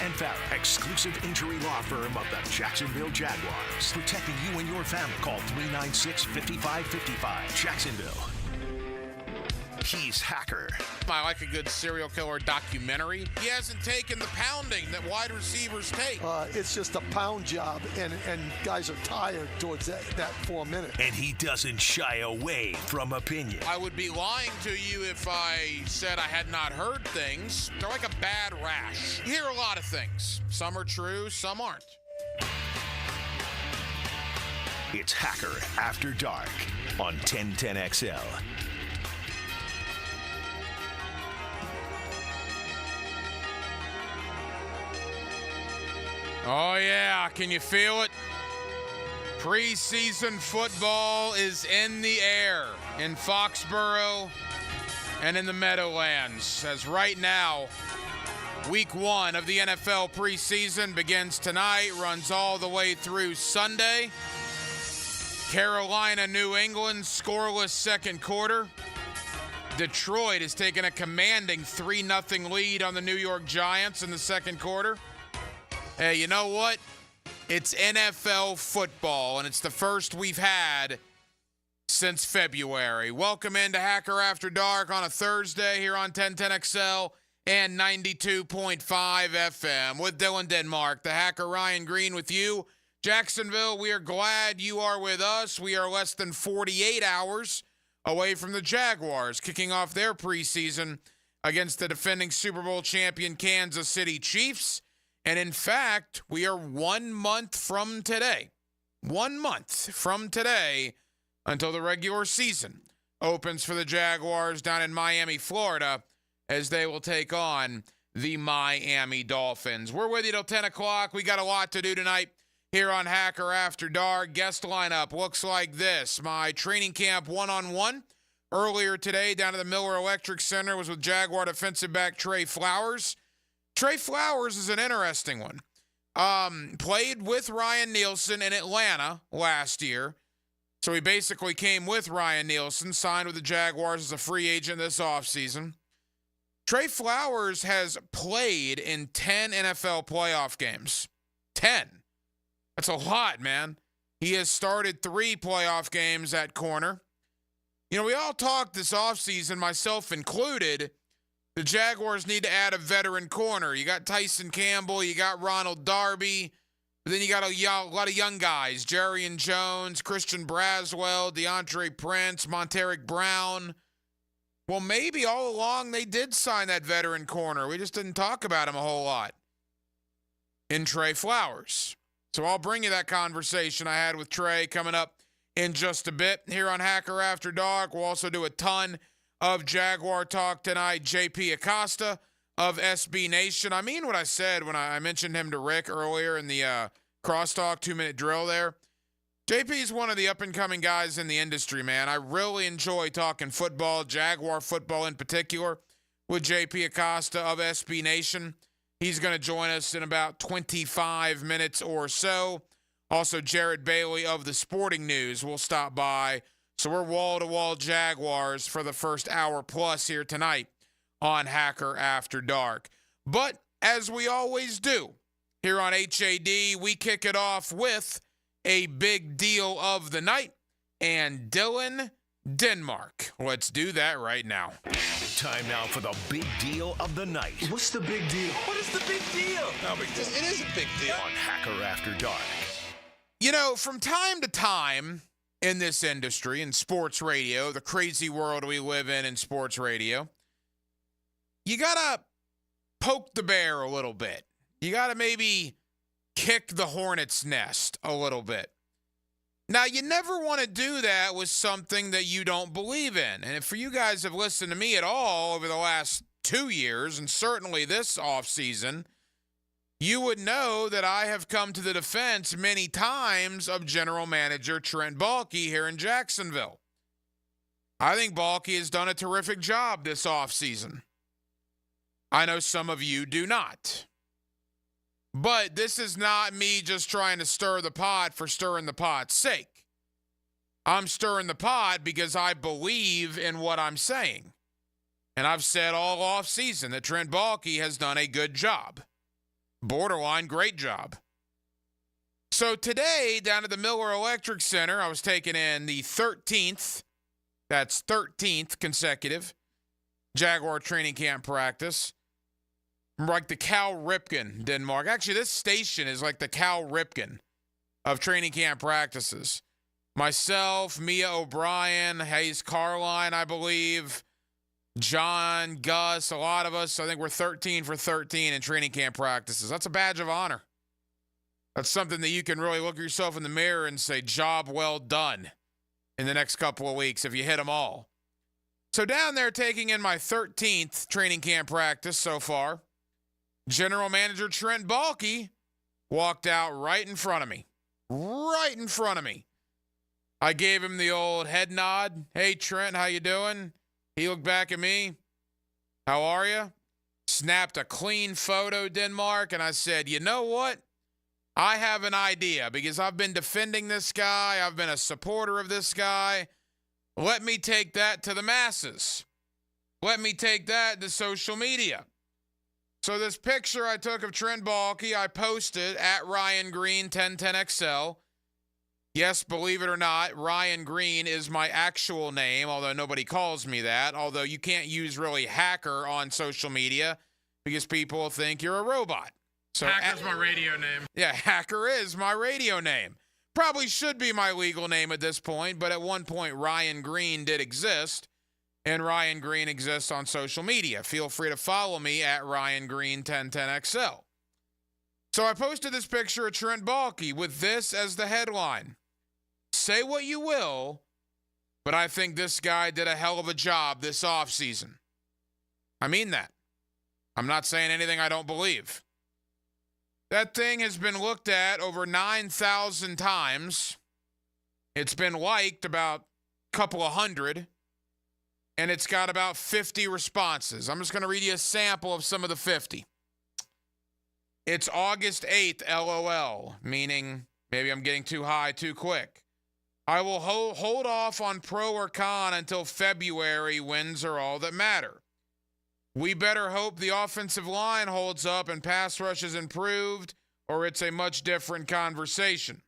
and Farah, exclusive injury law firm of the Jacksonville Jaguars. Protecting you and your family. Call 396-5555. Jacksonville. He's Hacker. I like a good serial killer documentary. He hasn't taken the pounding that wide receivers take. It's just a pound job, and guys are tired towards that 4 minutes. And he doesn't shy away from opinion. I would be lying to you if I said I had not heard things. They're like a bad rash. You hear a lot of things. Some are true, some aren't. It's Hacker After Dark on 1010XL. Oh, yeah. Can you feel it? Preseason football is in the air in Foxborough and in the Meadowlands. As right now, week 1 of the NFL preseason begins tonight, runs all the way through Sunday. Carolina, New England, scoreless second quarter. Detroit has taken a commanding 3-0 lead on the New York Giants in the second quarter. Hey, you know what? It's NFL football, and it's the first we've had since February. Welcome into Hacker After Dark on a Thursday here on 1010XL and 92.5 FM with Dylan Denmark, the Hacker Ryan Green with you. Jacksonville, we are glad you are with us. We are less than 48 hours away from the Jaguars kicking off their preseason against the defending Super Bowl champion Kansas City Chiefs. And in fact, we are 1 month from today. 1 month from today until the regular season opens for the Jaguars down in Miami, Florida, as they will take on the Miami Dolphins. We're with you till 10 o'clock. We got a lot to do tonight here on Hacker After Dark. Guest lineup looks like this. My training camp one-on-one earlier today down at the Miller Electric Center was with Jaguar defensive back Trey Flowers. Trey Flowers is an interesting one. Played with Ryan Nielsen in Atlanta last year. So he basically came with Ryan Nielsen, signed with the Jaguars as a free agent this offseason. Trey Flowers has played in 10 NFL playoff games. 10. That's a lot, man. He has started 3 playoff games at corner. You know, we all talked this offseason, myself included. The Jaguars need to add a veteran corner. You got Tyson Campbell, you got Ronald Darby, but then you got a lot of young guys, Jerrion Jones, Christian Braswell, DeAndre Prince, Monteric Brown. Well, maybe all along they did sign that veteran corner. We just didn't talk about him a whole lot in Trey Flowers. So I'll bring you that conversation I had with Trey coming up in just a bit here on Hacker After Dark. We'll also do a ton of Jaguar talk tonight. JP Acosta of SB Nation. I mean what I said when I mentioned him to Rick earlier in the crosstalk 2-minute drill there. JP is one of the up-and-coming guys in the industry, man. I really enjoy talking football, Jaguar football in particular, with JP Acosta of SB Nation. He's going to join us in about 25 minutes or so. Also, Jared Bailey of the Sporting News will stop by. So we're wall-to-wall Jaguars for the first hour plus here tonight on Hacker After Dark. But as we always do here on HAD, we kick it off with a big deal of the night and Dylan Denmark. Let's do that right now. Time now for the big deal of the night. What's the big deal? What is the big deal? No big deal. It is a big deal. On Hacker After Dark. You know, from time to time in this industry, in sports radio, the crazy world we live in sports radio, you got to poke the bear a little bit. You got to maybe kick the hornet's nest a little bit. Now, you never want to do that with something that you don't believe in. And if for you guys have listened to me at all over the last 2 years, and certainly this offseason, you would know that I have come to the defense many times of general manager Trent Baalke here in Jacksonville. I think Baalke has done a terrific job this offseason. I know some of you do not. But this is not me just trying to stir the pot for stirring the pot's sake. I'm stirring the pot because I believe in what I'm saying. And I've said all offseason that Trent Baalke has done a good job. borderline great job. So today, down at the Miller Electric Center, I was taking in the 13th, that's 13th consecutive Jaguar training camp practice. Like the Cal Ripken, Denmark. Actually, this station is like the Cal Ripken of training camp practices. Myself, Mia O'Brien, Hayes Carline, I believe, John, Gus, a lot of us. I think we're 13 for 13 in training camp practices. That's a badge of honor. That's something that you can really look yourself in the mirror and say, job well done in the next couple of weeks if you hit them all. So down there taking in my 13th training camp practice so far, General Manager Trent Baalke walked out right in front of me. Right in front of me. I gave him the old head nod. Hey, Trent, how you doing? He looked back at me. How are you? Snapped a clean photo, Denmark, and I said, you know what? I have an idea because I've been defending this guy. I've been a supporter of this guy. Let me take that to the masses. Let me take that to social media. So this picture I took of Trent Baalke, I posted at Ryan Green 1010XL. Yes, believe it or not, Ryan Green is my actual name, although nobody calls me that. Although you can't use really hacker on social media because people think you're a robot. So Hacker's my radio name. Yeah, hacker is my radio name. Probably should be my legal name at this point, but at one point Ryan Green did exist, and Ryan Green exists on social media. Feel free to follow me at Ryan Green 1010XL. So I posted this picture of Trent Baalke with this as the headline. Say what you will, but I think this guy did a hell of a job this offseason. I mean that. I'm not saying anything I don't believe. That thing has been looked at over 9,000 times. It's been liked about a couple of hundred. And it's got about 50 responses. I'm just going to read you a sample of some of the 50. It's August 8th, LOL, meaning maybe I'm getting too high too quick. I will hold off on pro or con until February. Wins are all that matter. We better hope the offensive line holds up and pass rush is improved, or it's a much different conversation.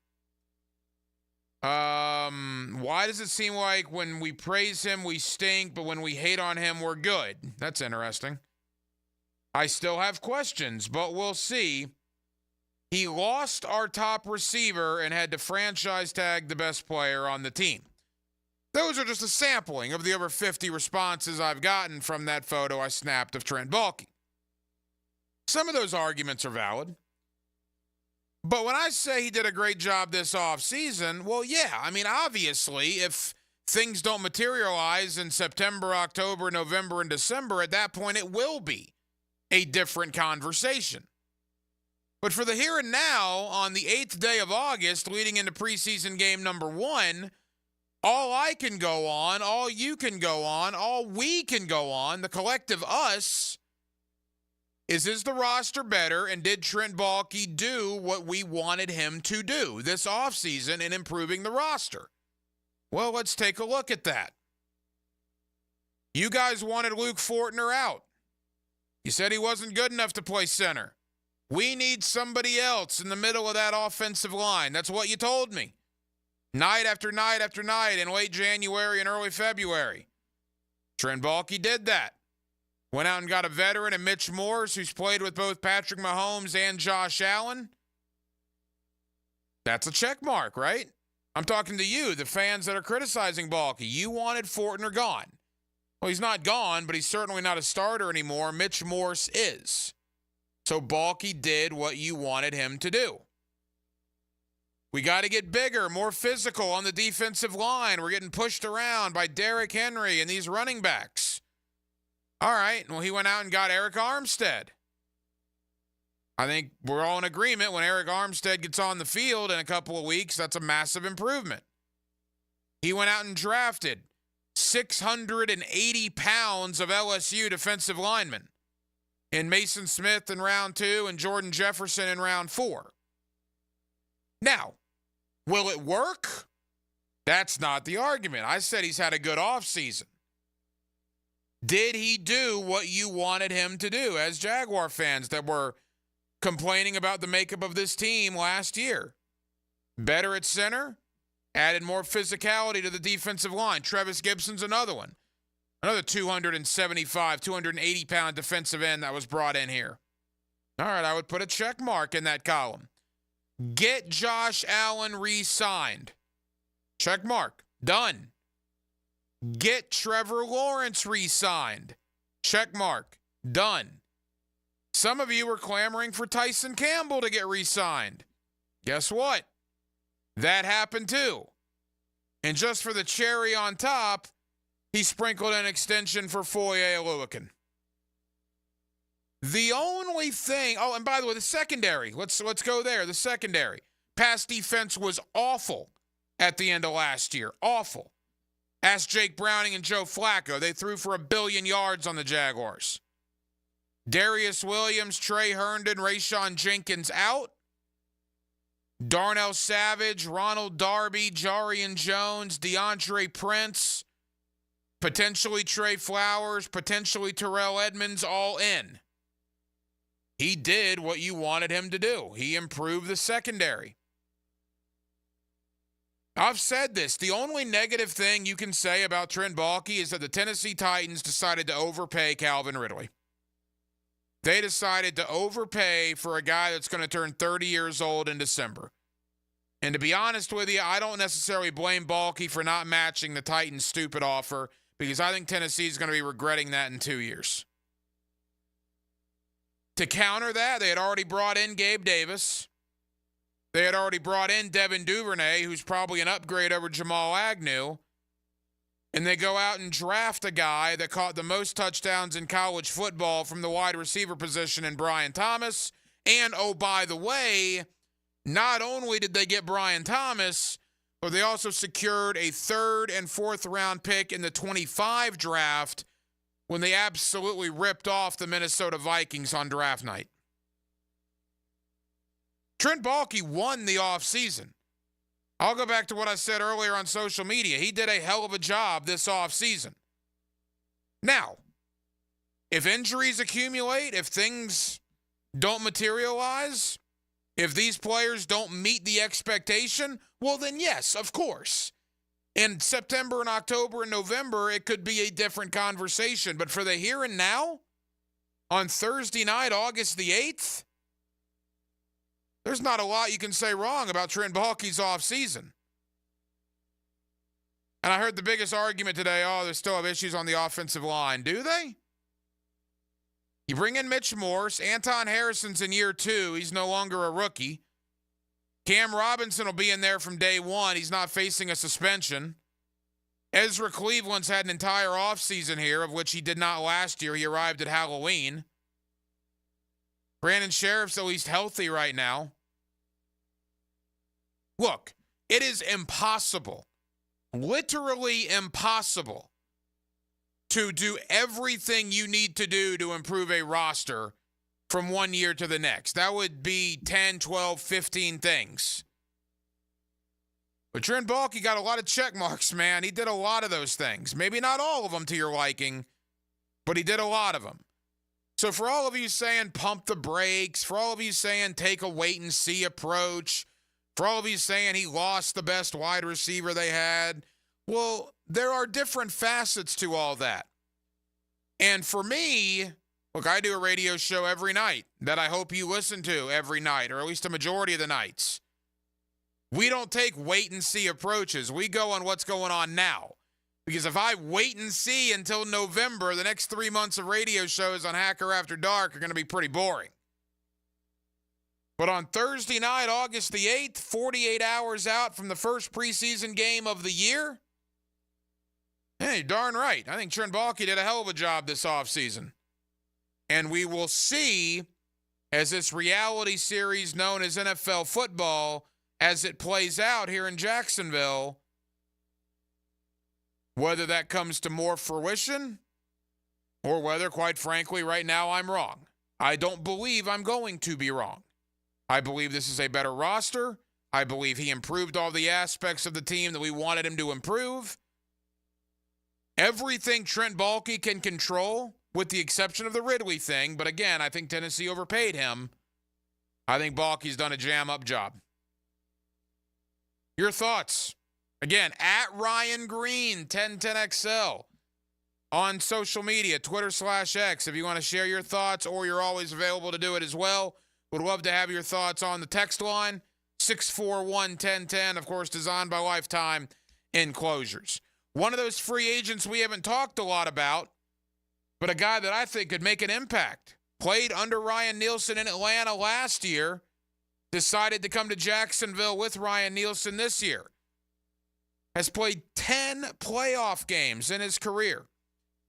Why does it seem like when we praise him, we stink, but when we hate on him, we're good? That's interesting. I still have questions, but we'll see. He lost our top receiver and had to franchise tag the best player on the team. Those are just a sampling of the over 50 responses I've gotten from that photo I snapped of Trent Baalke. Some of those arguments are valid. But when I say he did a great job this offseason, well, yeah. I mean, obviously, if things don't materialize in September, October, November, and December, at that point it will be a different conversation. But for the here and now, on the 8th day of August, leading into preseason game number 1, all I can go on, all you can go on, all we can go on, the collective us, is the roster better, and did Trent Baalke do what we wanted him to do this offseason in improving the roster? Well, let's take a look at that. You guys wanted Luke Fortner out. You said he wasn't good enough to play center. We need somebody else in the middle of that offensive line. That's what you told me. Night after night after night in late January and early February. Trent Baalke did that. Went out and got a veteran in Mitch Morse, who's played with both Patrick Mahomes and Josh Allen. That's a check mark, right? I'm talking to you, the fans that are criticizing Baalke. You wanted Fortner gone. Well, he's not gone, but he's certainly not a starter anymore. Mitch Morse is. So Baalke did what you wanted him to do. We got to get bigger, more physical on the defensive line. We're getting pushed around by Derrick Henry and these running backs. All right, well, he went out and got Eric Armstead. I think we're all in agreement when Eric Armstead gets on the field in a couple of weeks, that's a massive improvement. He went out and drafted 680 pounds of LSU defensive linemen in Mason Smith in round 2 and Jordan Jefferson in round 4. Now, will it work? That's not the argument. I said he's had a good offseason. Did he do what you wanted him to do as Jaguar fans that were complaining about the makeup of this team last year. Better at center, added more physicality to the defensive line. Trevis Gibson's another one. Another 275, 280-pound defensive end that was brought in here. All right, I would put a check mark in that column. Get Josh Allen re-signed. Check mark. Done. Get Trevor Lawrence re-signed. Check mark. Done. Some of you were clamoring for Tyson Campbell to get re-signed. Guess what? That happened too. And just for the cherry on top, he sprinkled an extension for Foye Oluokun. The only thing, oh, and by the way, the secondary, let's go there. The secondary. Pass defense was awful at the end of last year. Awful. Ask Jake Browning and Joe Flacco. They threw for 1 billion yards on the Jaguars. Darius Williams, Trey Herndon, Rayshawn Jenkins out. Darnell Savage, Ronald Darby, Jarian Jones, DeAndre Prince, potentially Trey Flowers, potentially Terrell Edmonds, all in. He did what you wanted him to do. He improved the secondary. I've said this. The only negative thing you can say about Trent Baalke is that the Tennessee Titans decided to overpay Calvin Ridley. They decided to overpay for a guy that's going to turn 30 years old in December. And to be honest with you, I don't necessarily blame Baalke for not matching the Titans' stupid offer because I think Tennessee is going to be regretting that in 2 years. To counter that, they had already brought in Gabe Davis. They had already brought in Devin Duvernay, who's probably an upgrade over Jamal Agnew. And they go out and draft a guy that caught the most touchdowns in college football from the wide receiver position in Brian Thomas. And, oh, by the way, not only did they get Brian Thomas, but they also secured a 3rd and 4th round pick in the 25 draft when they absolutely ripped off the Minnesota Vikings on draft night. Trent Baalke won the offseason. I'll go back to what I said earlier on social media. He did a hell of a job this offseason. Now, if injuries accumulate, if things don't materialize, if these players don't meet the expectation, well then yes, of course. In September and October and November, it could be a different conversation. But for the here and now, on Thursday night, August the 8th, there's not a lot you can say wrong about Trent Baalke's offseason. And I heard the biggest argument today, they still have issues on the offensive line. Do they? You bring in Mitch Morse. Anton Harrison's in year 2. He's no longer a rookie. Cam Robinson will be in there from day 1. He's not facing a suspension. Ezra Cleveland's had an entire offseason here, of which he did not last year. He arrived at Halloween. Brandon Sheriff's at least healthy right now. Look, it is impossible, literally impossible, to do everything you need to do to improve a roster from one year to the next. That would be 10, 12, 15 things. But Trent Baalke got a lot of check marks, man. He did a lot of those things. Maybe not all of them to your liking, but he did a lot of them. So for all of you saying pump the brakes, for all of you saying take a wait-and-see approach, for all of you saying he lost the best wide receiver they had, well, there are different facets to all that. And for me, look, I do a radio show every night that I hope you listen to every night, or at least a majority of the nights. We don't take wait-and-see approaches. We go on what's going on now. Because if I wait and see until November, the next 3 months of radio shows on Hacker After Dark are going to be pretty boring. But on Thursday night, August the 8th, 48 hours out from the first preseason game of the year, hey, darn right. I think Trent Baalke did a hell of a job this offseason. And we will see, as this reality series known as NFL football, as it plays out here in Jacksonville, whether that comes to more fruition or whether, quite frankly, right now I'm wrong. I don't believe I'm going to be wrong. I believe this is a better roster. I believe he improved all the aspects of the team that we wanted him to improve. Everything Trent Baalke can control, with the exception of the Ridley thing, but again, I think Tennessee overpaid him. I think Baalke's done a jam-up job. Your thoughts? Again, at Ryan Green, 1010XL. On social media, Twitter/X, if you want to share your thoughts, or you're always available to do it as well. Would love to have your thoughts on the text line, 641-1010, of course, designed by Lifetime Enclosures. One of those free agents we haven't talked a lot about, but a guy that I think could make an impact. Played under Ryan Nielsen in Atlanta last year, decided to come to Jacksonville with Ryan Nielsen this year. Has played 10 playoff games in his career.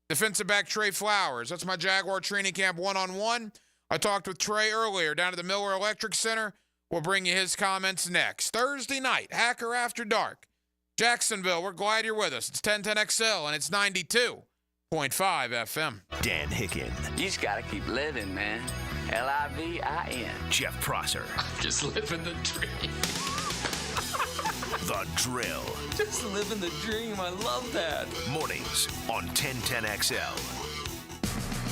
Defensive back Trey Flowers. That's my Jaguar training camp one-on-one. I talked with Trey earlier down at the Miller Electric Center. We'll bring you his comments next. Thursday night, Hacker After Dark. Jacksonville, we're glad you're with us. It's 1010XL, and it's 92.5 FM. Dan Hicken. You just gotta keep living, man. Livin. Jeff Prosser. Just living the dream. The Drill. Just living the dream. I love that. Mornings on 1010XL.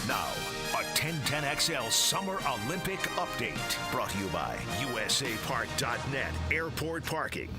Now, a 1010XL Summer Olympic Update. Brought to you by USAPark.net Airport Parking.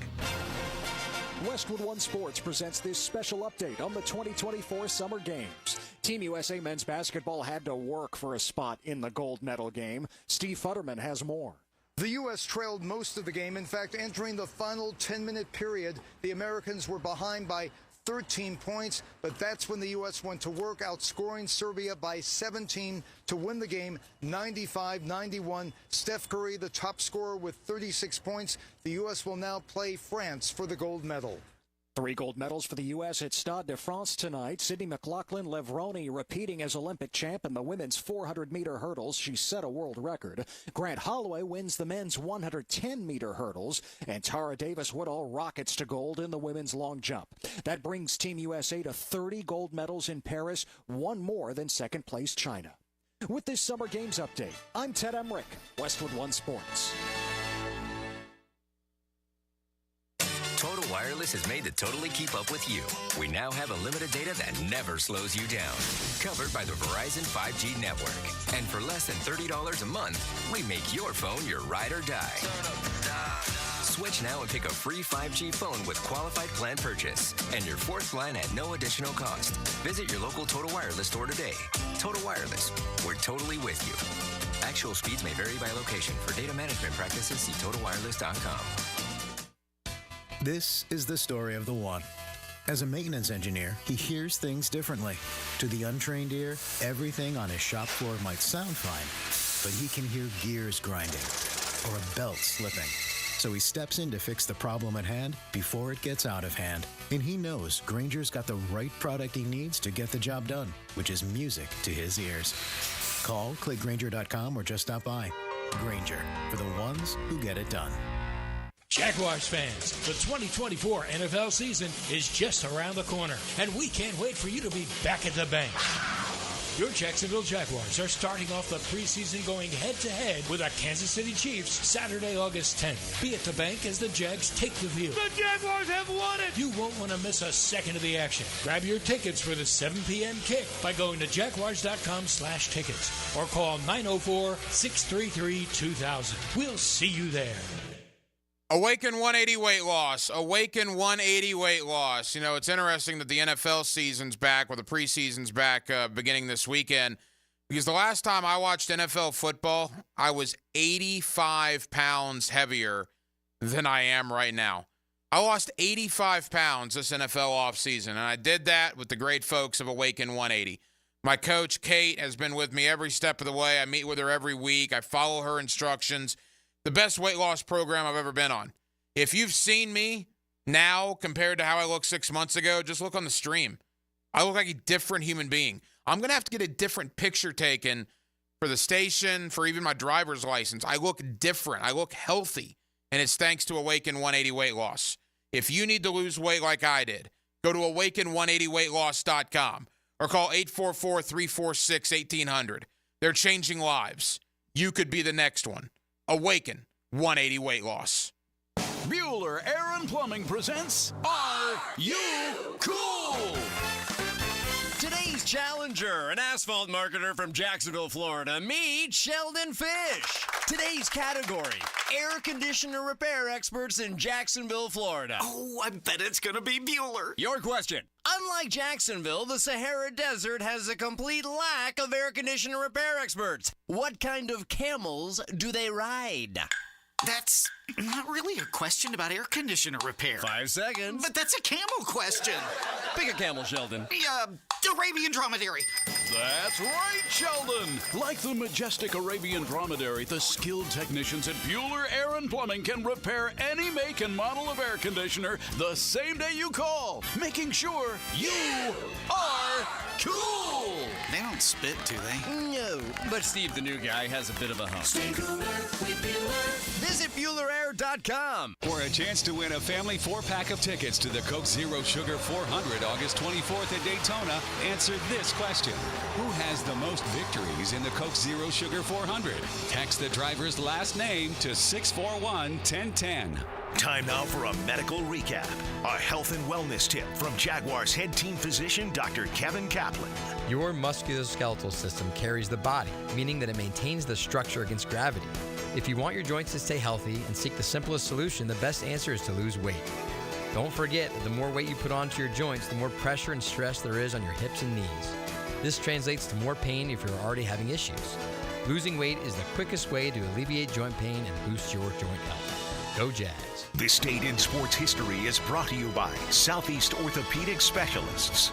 Westwood One Sports presents this special update on the 2024 Summer Games. Team USA men's basketball had to work for a spot in the gold medal game. Steve Futterman has more. The U.S. trailed most of the game. In fact, entering the final 10-minute period, the Americans were behind by 13 points, but that's when the U.S. went to work, outscoring Serbia by 17 to win the game 95-91. Steph Curry, the top scorer with 36 points. The U.S. will now play France for the gold medal. 3 gold medals for the U.S. at Stade de France tonight. Sydney McLaughlin-Levroni repeating as Olympic champ in the women's 400-meter hurdles. She set a world record. Grant Holloway wins the men's 110-meter hurdles. And Tara Davis-Woodall rockets to gold in the women's long jump. That brings Team USA to 30 gold medals in Paris, one more than second-place China. With this Summer Games update, I'm Ted Emmerich, Westwood One Sports. Total Wireless is made to totally keep up with you. We now have unlimited data that never slows you down. Covered by the Verizon 5G network. And for less than $30 a month, we make your phone your ride or die. Switch now and pick a free 5G phone with qualified plan purchase. And your 4th line at no additional cost. Visit your local Total Wireless store today. Total Wireless, we're totally with you. Actual speeds may vary by location. For data management practices, see TotalWireless.com. This is the story of the one. As a maintenance engineer, he hears things differently. To the untrained ear, everything on his shop floor might sound fine, but he can hear gears grinding or a belt slipping. So he steps in to fix the problem at hand before it gets out of hand. And he knows Grainger's got the right product he needs to get the job done, which is music to his ears. Call, click Grainger.com, or just stop by. Grainger, for the ones who get it done. Jaguars fans, the 2024 NFL season is just around the corner, and we can't wait for you to be back at the bank. Your Jacksonville Jaguars are starting off the preseason going head-to-head with the Kansas City Chiefs Saturday, August 10th. Be at the bank as the Jags take the field. The Jaguars have won it! You won't want to miss a second of the action. Grab your tickets for the 7 p.m. kick by going to jaguars.com/tickets or call 904-633-2000. We'll see you there. Awaken 180 weight loss. Awaken 180 weight loss. You know, it's interesting that the NFL season's back, or the preseason's back beginning this weekend, because the last time I watched NFL football, I was 85 pounds heavier than I am right now. I lost 85 pounds this NFL offseason, and I did that with the great folks of Awaken 180. My coach, Kate, has been with me every step of the way. I meet with her every week. I follow her instructions. The best weight loss program I've ever been on. If you've seen me now compared to how I looked 6 months ago, just look on the stream. I look like a different human being. I'm going to have to get a different picture taken for the station, for even my driver's license. I look different. I look healthy, and it's thanks to Awaken 180 weight loss. If you need to lose weight like I did, go to awaken180weightloss.com or call 844-346-1800. They're changing lives. You could be the next one. Awaken 180 weight loss. Bueller Air and Plumbing presents Are You Cool? Today's Challenger, an asphalt marketer from Jacksonville, Florida. Meet Sheldon Fish. Today's category, air conditioner repair experts in Jacksonville, Florida. Oh, I bet it's going to be Bueller. Your question. Unlike Jacksonville, the Sahara Desert has a complete lack of air conditioner repair experts. What kind of camels do they ride? That's not really a question about air conditioner repair. 5 seconds. But that's a camel question. Pick a camel, Sheldon. The Arabian dromedary. That's right, Sheldon. Like the majestic Arabian dromedary, the skilled technicians at Bueller Air and Plumbing can repair any make and model of air conditioner the same day you call, making sure you are cool. They don't spit, do they? No, but Steve, the new guy, has a bit of a hump. Stay cooler with Bueller. Visit BuellerAir.com. For a chance to win a family 4-pack of tickets to the Coke Zero Sugar 400 August 24th at Daytona, answer this question. Who has the most victories in the Coke Zero Sugar 400? Text the driver's last name to 641-1010. Time now for a medical recap. A health and wellness tip from Jaguars head team physician Dr. Kevin Kaplan. Your musculoskeletal system carries the body, meaning that it maintains the structure against gravity. If you want your joints to stay healthy and seek the simplest solution, the best answer is to lose weight. Don't forget that the more weight you put onto your joints, the more pressure and stress there is on your hips and knees. This translates to more pain if you're already having issues. Losing weight is the quickest way to alleviate joint pain and boost your joint health. Go Jags. This Date in Sports History is brought to you by Southeast Orthopedic Specialists.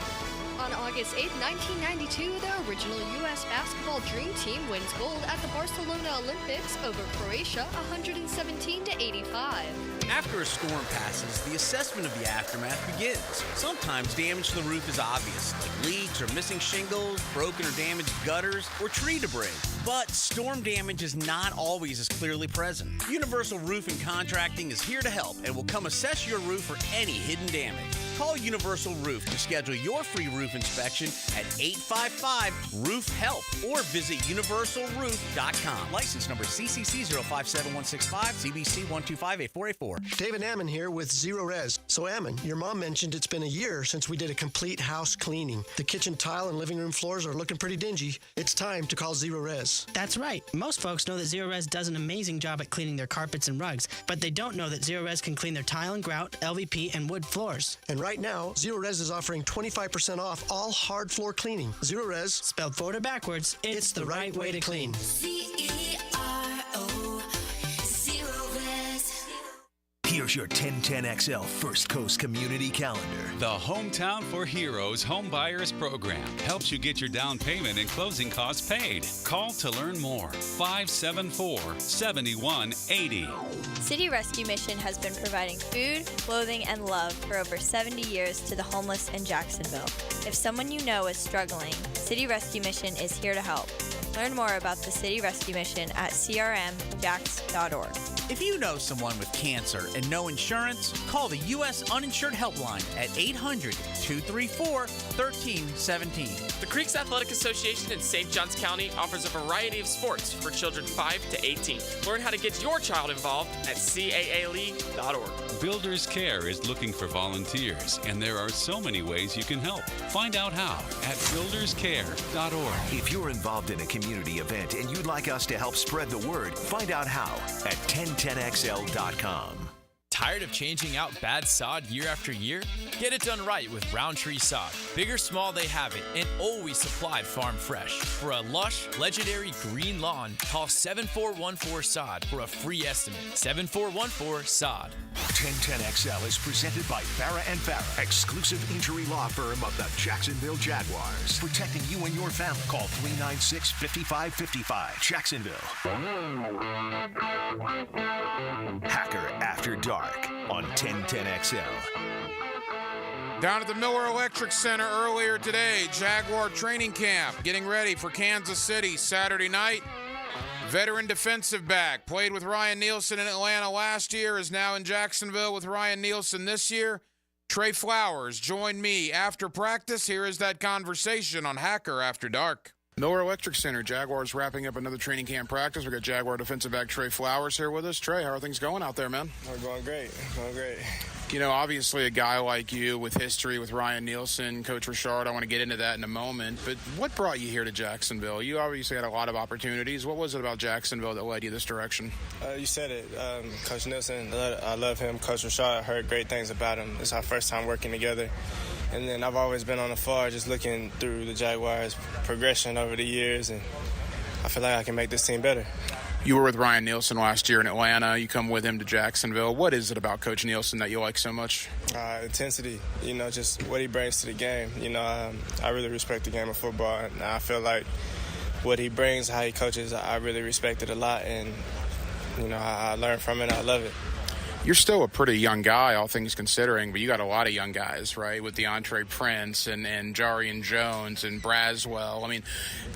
On August 8, 1992, the original U.S. basketball dream team wins gold at the Barcelona Olympics over Croatia, 117-85. After a storm passes, the assessment of the aftermath begins. Sometimes damage to the roof is obvious, like leaks or missing shingles, broken or damaged gutters, or tree debris. But storm damage is not always as clearly present. Universal Roof and Contracting is here to help and will come assess your roof for any hidden damage. Call Universal Roof to schedule your free roof inspection at 855-ROOF-HELP or visit universalroof.com. License number CCC 057165, CBC 1258484. David Ammon here with Zero Res. So Ammon, your mom mentioned it's been a year since we did a complete house cleaning. The kitchen tile and living room floors are looking pretty dingy. It's time to call Zero Res. That's right. Most folks know that Zero Res does an amazing job at cleaning their carpets and rugs, but they don't know that Zero Res can clean their tile and grout, LVP, and wood floors. And right now, Zero Res is offering 25% off all hard floor cleaning. Zero Res, spelled forward or backwards, it's the right way to clean. Here's your 1010XL First Coast Community Calendar. The Hometown for Heroes Home Buyers Program helps you get your down payment and closing costs paid. Call to learn more. 574-7180. City Rescue Mission has been providing food, clothing, and love for over 70 years to the homeless in Jacksonville. If someone you know is struggling, City Rescue Mission is here to help. Learn more about the City Rescue Mission at crmjax.org. If you know someone with cancer and no insurance, call the U.S. Uninsured Helpline at 800-234-1317. The Creeks Athletic Association in St. Johns County offers a variety of sports for children 5 to 18. Learn how to get your child involved at caaleague.org. Builders Care is looking for volunteers, and there are so many ways you can help. Find out how at builderscare.org. If you're involved in a community event and you'd like us to help spread the word, find out how at 1010XL.com. Tired of changing out bad sod year after year? Get it done right with Roundtree Sod. Big or small, they have it, and always supplied farm fresh. For a lush, legendary green lawn, call 7414-SOD for a free estimate. 7414-SOD. 1010XL is presented by Farah & Farah, exclusive injury law firm of the Jacksonville Jaguars. Protecting you and your family. Call 396-5555. Jacksonville. Hacker After Dark on 1010XL. Down at the Miller Electric Center earlier today, Jaguar training camp, getting ready for Kansas City Saturday night. Veteran defensive back, played with Ryan Nielsen in Atlanta last year, is now in Jacksonville with Ryan Nielsen this year. Trey Flowers joined me after practice. Here is that conversation on Hacker After Dark. Miller Electric Center, Jaguars wrapping up another training camp practice. We got Jaguar defensive back Trey Flowers here with us. Trey, how are things going out there, man? We're going great. Going great. You know, obviously a guy like you with history with Ryan Nielsen, Coach Richard, I want to get into that in a moment. But what brought you here to Jacksonville? You obviously had a lot of opportunities. What was it about Jacksonville that led you this direction? You said it. Coach Nielsen, I love him. Coach Richard, I heard great things about him. It's our first time working together. And then I've always been on the far, just looking through the Jaguars' progression over the years, and I feel like I can make this team better. You were with Ryan Nielsen last year in Atlanta. You come with him to Jacksonville. What is it about Coach Nielsen that you like so much? Intensity, just what he brings to the game. I really respect the game of football, and I feel like what he brings, how he coaches, I really respect it a lot, and, I learn from it. I love it. You're still a pretty young guy, all things considering, but you got a lot of young guys, right, with DeAndre Prince and Jarian Jones and Braswell. I mean,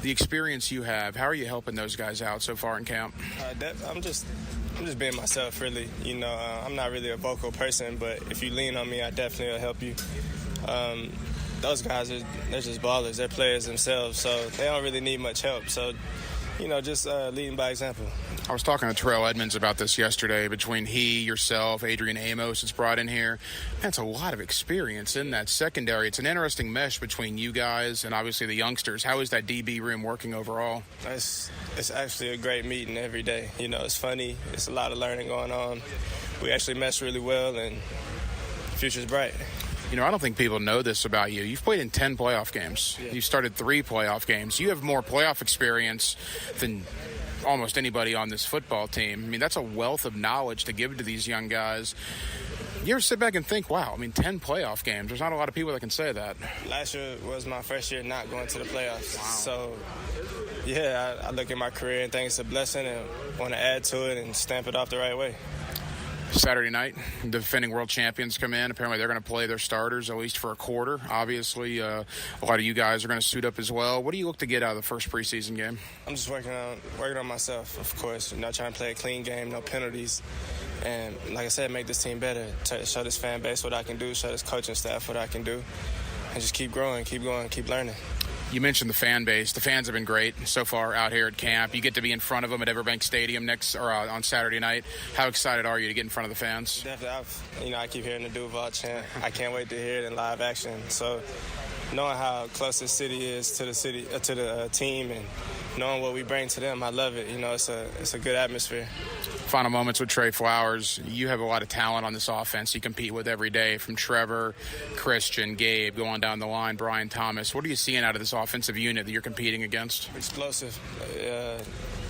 the experience you have, how are you helping those guys out so far in camp? I'm just being myself, really. I'm not really a vocal person, but if you lean on me, I definitely will help you. Those guys, they're just ballers. They're players themselves, so they don't really need much help. So, just leading by example. I was talking to Terrell Edmonds about this yesterday. Between he, yourself, Adrian Amos is brought in here. That's a lot of experience in that secondary. It's an interesting mesh between you guys and obviously the youngsters. How is that DB room working overall? It's actually a great meeting every day. It's funny. It's a lot of learning going on. We actually mesh really well, and the future's bright. I don't think people know this about you. You've played in 10 playoff games. Yeah. You've started 3 playoff games. You have more playoff experience than almost anybody on this football team. I mean, that's a wealth of knowledge to give to these young guys. You ever sit back and think, wow, 10 playoff games. There's not a lot of people that can say that. Last year was my first year not going to the playoffs. Wow. So, yeah, I look at my career and think it's a blessing and want to add to it and stamp it off the right way. Saturday night, the defending world champions come in. Apparently they're going to play their starters at least for a quarter. Obviously, a lot of you guys are going to suit up as well. What do you look to get out of the first preseason game? I'm just working on myself, of course. Trying to play a clean game, no penalties. And like I said, make this team better. Show this fan base what I can do, show this coaching staff what I can do. And just keep growing, keep going, keep learning. You mentioned the fan base. The fans have been great so far out here at camp. You get to be in front of them at Everbank Stadium on Saturday night. How excited are you to get in front of the fans? Definitely. I keep hearing the Duval chant. I can't wait to hear it in live action. So knowing how close this city is to the team and knowing what we bring to them, I love it. It's a good atmosphere. Final moments with Trey Flowers. You have a lot of talent on this offense you compete with every day, from Trevor, Christian, Gabe, going down the line, Brian Thomas. What are you seeing out of this offensive unit that you're competing against? Explosive.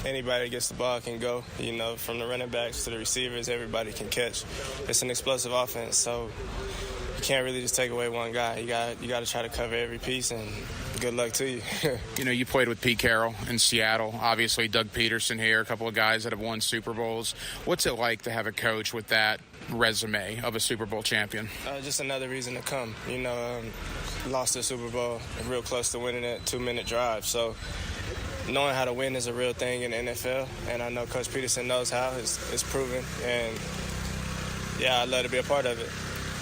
Anybody that gets the ball can go. From the running backs to the receivers, everybody can catch. It's an explosive offense, so you can't really just take away one guy. You got to try to cover every piece, and good luck to you. You played with Pete Carroll in Seattle. Obviously, Doug Peterson here, a couple of guys that have won Super Bowls. What's it like to have a coach with that resume of a Super Bowl champion? Just another reason to come. Lost the Super Bowl, real close to winning it, 2-minute drive. So knowing how to win is a real thing in the NFL, and I know Coach Peterson knows how. It's proven, and yeah, I'd love to be a part of it.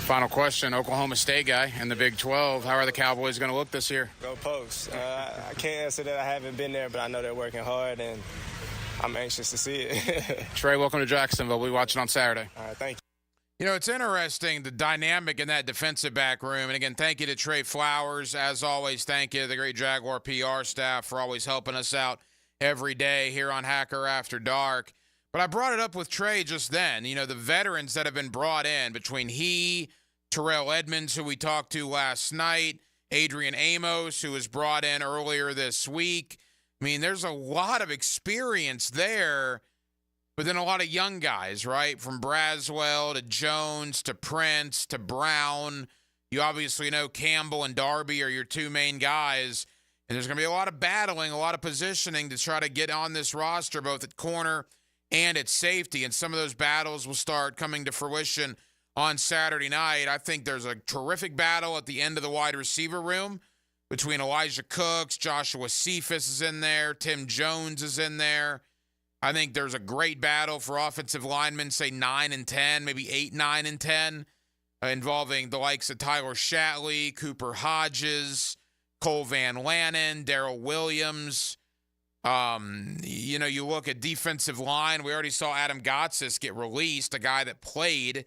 Final question, Oklahoma State guy in the Big 12. How are the Cowboys going to look this year? Go Pokes. I can't answer that. I haven't been there, but I know they're working hard, and I'm anxious to see it. Trey, welcome to Jacksonville. We'll be watching on Saturday. All right, thank you. It's interesting, the dynamic in that defensive back room. And, again, thank you to Trey Flowers. As always, thank you to the great Jaguar PR staff for always helping us out every day here on Hacker After Dark. But I brought it up with Trey just then. The veterans that have been brought in between he, Terrell Edmonds, who we talked to last night, Adrian Amos, who was brought in earlier this week. There's a lot of experience there, but then a lot of young guys, right? From Braswell to Jones to Prince to Brown. You obviously know Campbell and Darby are your 2 main guys, and there's going to be a lot of battling, a lot of positioning to try to get on this roster, both at corner and at safety, and some of those battles will start coming to fruition on Saturday night. I think there's a terrific battle at the end of the wide receiver room between Elijah Cooks, Joshua Cephas is in there, Tim Jones is in there. I think there's a great battle for offensive linemen, say 9 and 10, maybe 8, 9, and 10, involving the likes of Tyler Shatley, Cooper Hodges, Cole Van Lannon, Darrell Williams. You look at defensive line. We already saw Adam Gotsis get released, a guy that played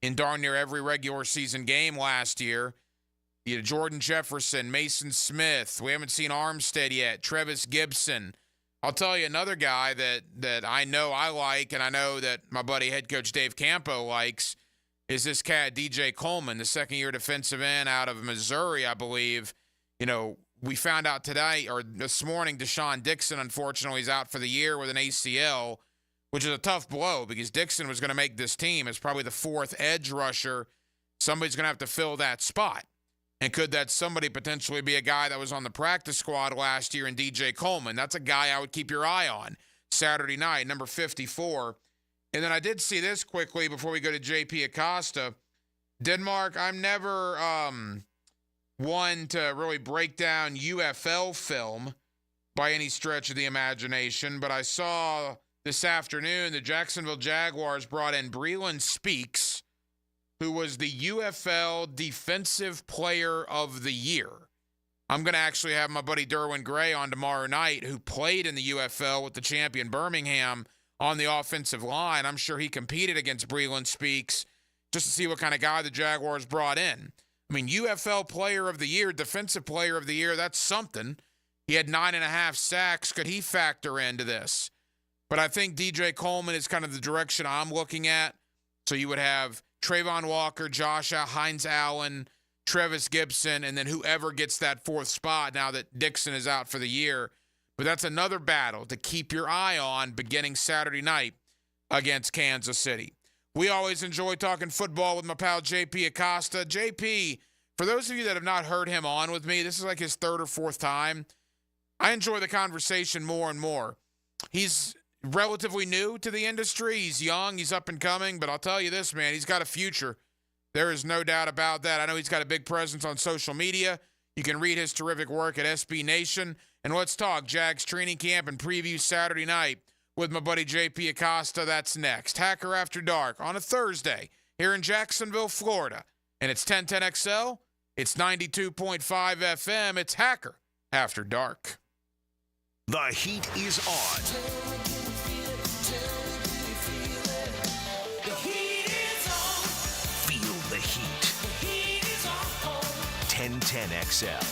in darn near every regular season game last year. You know, Jordan Jefferson, Mason Smith. We haven't seen Armstead yet. Trevis Gibson. I'll tell you another guy that I know I like, and I know that my buddy head coach Dave Campo likes, is this cat DJ Coleman, the second-year defensive end out of Missouri, I believe. You know, we found out today or this morning Deshaun Dixon, unfortunately, is out for the year with an ACL, which is a tough blow because Dixon was going to make this team as probably the fourth edge rusher. Somebody's going to have to fill that spot. And could that somebody potentially be a guy that was on the practice squad last year in DJ Coleman? That's a guy I would keep your eye on Saturday night, number 54. And then I did see this quickly before we go to JP Acosta. Denmark, I'm never one to really break down UFL film by any stretch of the imagination, but I saw this afternoon the Jacksonville Jaguars brought in Breland Speaks, who was the UFL Defensive Player of the Year. I'm going to actually have my buddy Derwin Gray on tomorrow night, who played in the UFL with the champion Birmingham on the offensive line. I'm sure he competed against Breland Speaks just to see what kind of guy the Jaguars brought in. I mean, UFL Player of the Year, Defensive Player of the Year, that's something. He had 9.5 sacks. Could he factor into this? But I think DJ Coleman is kind of the direction I'm looking at. So you would have Trayvon Walker, Joshua, Hines Allen, Trevis Gibson, and then whoever gets that fourth spot now that Dixon is out for the year. But that's another battle to keep your eye on beginning Saturday night against Kansas City. We always enjoy talking football with my pal JP Acosta. JP, for those of you that have not heard him on with me, this is like his third or fourth time. I enjoy the conversation more and more. He's relatively new to the industry. He's young. He's up and coming. But I'll tell you this, man, he's got a future. There is no doubt about that. I know he's got a big presence on social media. You can read his terrific work at SB Nation. And let's talk Jags training camp and preview Saturday night with my buddy JP Acosta. That's next. Hacker After Dark on a Thursday here in Jacksonville, Florida. And it's 1010XL. It's 92.5 FM. It's Hacker After Dark. The heat is on. Feel the heat. 1010XL.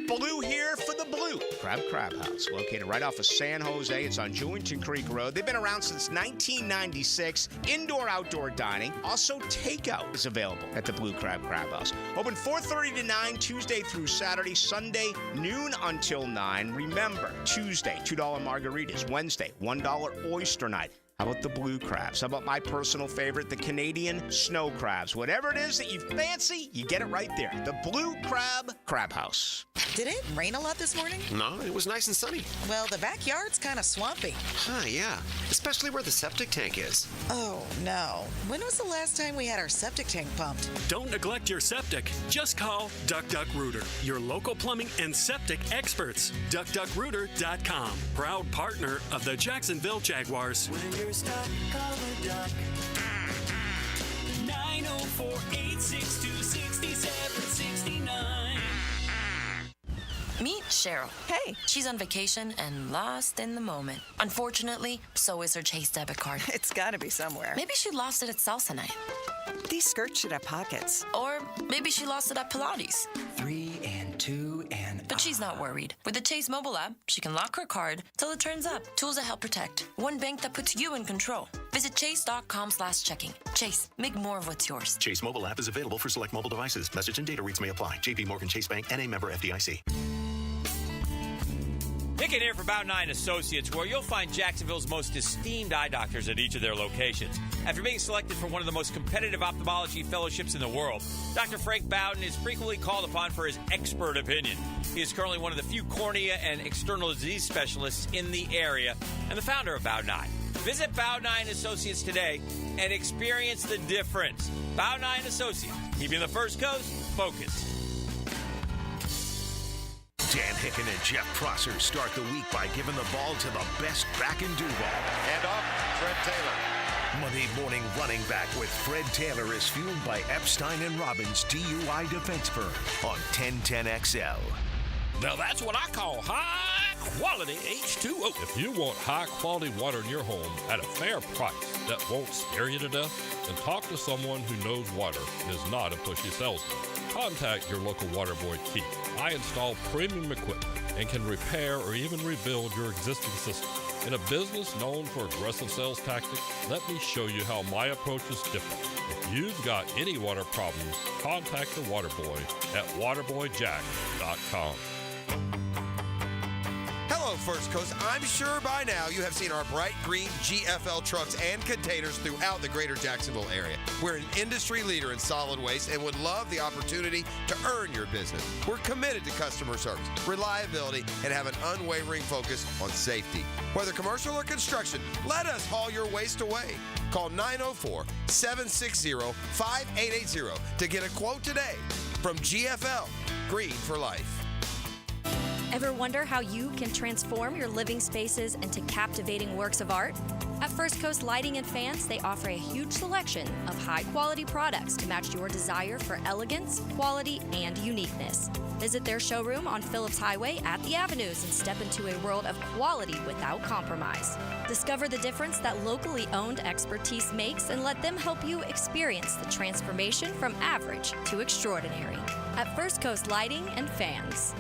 Blue here for the Blue Crab House, located right off of San Jose. It's on Jewington Creek Road. They've been around since 1996. Indoor-outdoor dining. Also, takeout is available at the Blue Crab House. Open 4:30 to 9, Tuesday through Saturday. Sunday, noon until 9. Remember, Tuesday, $2 margaritas. Wednesday, $1 oyster night. How about the blue crabs? How about my personal favorite, the Canadian snow crabs? Whatever it is that you fancy, you get it right there. The Blue Crab House. Did it rain a lot this morning? No, it was nice and sunny. Well, the backyard's kind of swampy. Huh, yeah. Especially where the septic tank is. Oh, no. When was the last time we had our septic tank pumped? Don't neglect your septic. Just call Duck Duck Rooter, your local plumbing and septic experts. DuckDuckRooter.com. Proud partner of the Jacksonville Jaguars. When you're stuck, call a duck. 904-862-6769. Meet Cheryl. Hey. She's on vacation and lost in the moment. Unfortunately, so is her Chase debit card. It's gotta be somewhere. Maybe she lost it at salsa night. These skirts should have pockets. Or maybe she lost it at Pilates. 3 and 2 and... But she's not worried. With the Chase mobile app, she can lock her card till it turns up. Tools that help protect. One bank that puts you in control. Visit chase.com/checking. Chase, make more of what's yours. Chase mobile app is available for select mobile devices. Message and data rates may apply. JP Morgan Chase Bank, N.A. member FDIC. Nick in here for Bout 9 Associates, where you'll find Jacksonville's most esteemed eye doctors at each of their locations. After being selected for one of the most competitive ophthalmology fellowships in the world, Dr. Frank Bowden is frequently called upon for his expert opinion. He is currently one of the few cornea and external disease specialists in the area and the founder of Bout 9. Visit Bout 9 Associates today and experience the difference. Bout 9 Associates, keeping the First Coast focused. Dan Hicken and Jeff Prosser start the week by giving the ball to the best back in Duval. And off, Trent Taylor. Monday Morning Running Back with Fred Taylor is fueled by Epstein and Robbins DUI defense firm on 1010XL. Now that's what I call high-quality H2O. If you want high-quality water in your home at a fair price that won't scare you to death, then talk to someone who knows water and is not a pushy salesman. Contact your local water boy, Keith. I install premium equipment and can repair or even rebuild your existing system. In a business known for aggressive sales tactics, let me show you how my approach is different. If you've got any water problems, contact the water boy at waterboyjack.com. Hello, First Coast. I'm sure by now you have seen our bright green GFL trucks and containers throughout the greater Jacksonville area. We're an industry leader in solid waste and would love the opportunity to earn your business. We're committed to customer service, reliability, and have an unwavering focus on safety. Whether commercial or construction, let us haul your waste away. Call 904-760-5880 to get a quote today. From GFL, Green for Life. Ever wonder how you can transform your living spaces into captivating works of art? At First Coast Lighting and Fans, they offer a huge selection of high-quality products to match your desire for elegance, quality, and uniqueness. Visit their showroom on Phillips Highway at the Avenues and step into a world of quality without compromise. Discover the difference that locally owned expertise makes and let them help you experience the transformation from average to extraordinary. At First Coast Lighting and Fans.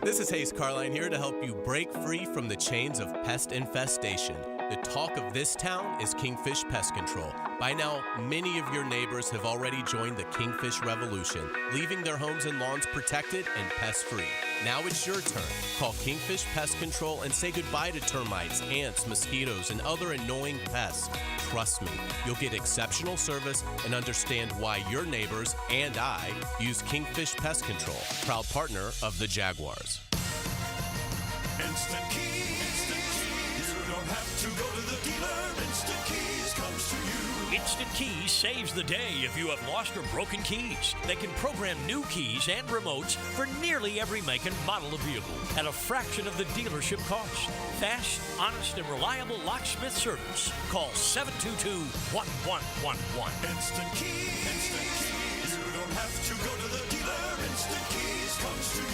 This is Hayes Carline here to help you break free from the chains of pest infestation. The talk of this town is Kingfish Pest Control. By now, many of your neighbors have already joined the Kingfish Revolution, leaving their homes and lawns protected and pest-free. Now it's your turn. Call Kingfish Pest Control and say goodbye to termites, ants, mosquitoes, and other annoying pests. Trust me, you'll get exceptional service and understand why your neighbors and I use Kingfish Pest Control, proud partner of the Jaguars. Instant Keys. You don't have to go to the dealer. Instant Keys comes to you. Instant Keys saves the day if you have lost or broken keys. They can program new keys and remotes for nearly every make and model of vehicle at a fraction of the dealership cost. Fast, honest, and reliable locksmith service. Call 722-1111. Instant Keys. Instant Keys. You don't have to go to the dealer. Instant Keys comes to you.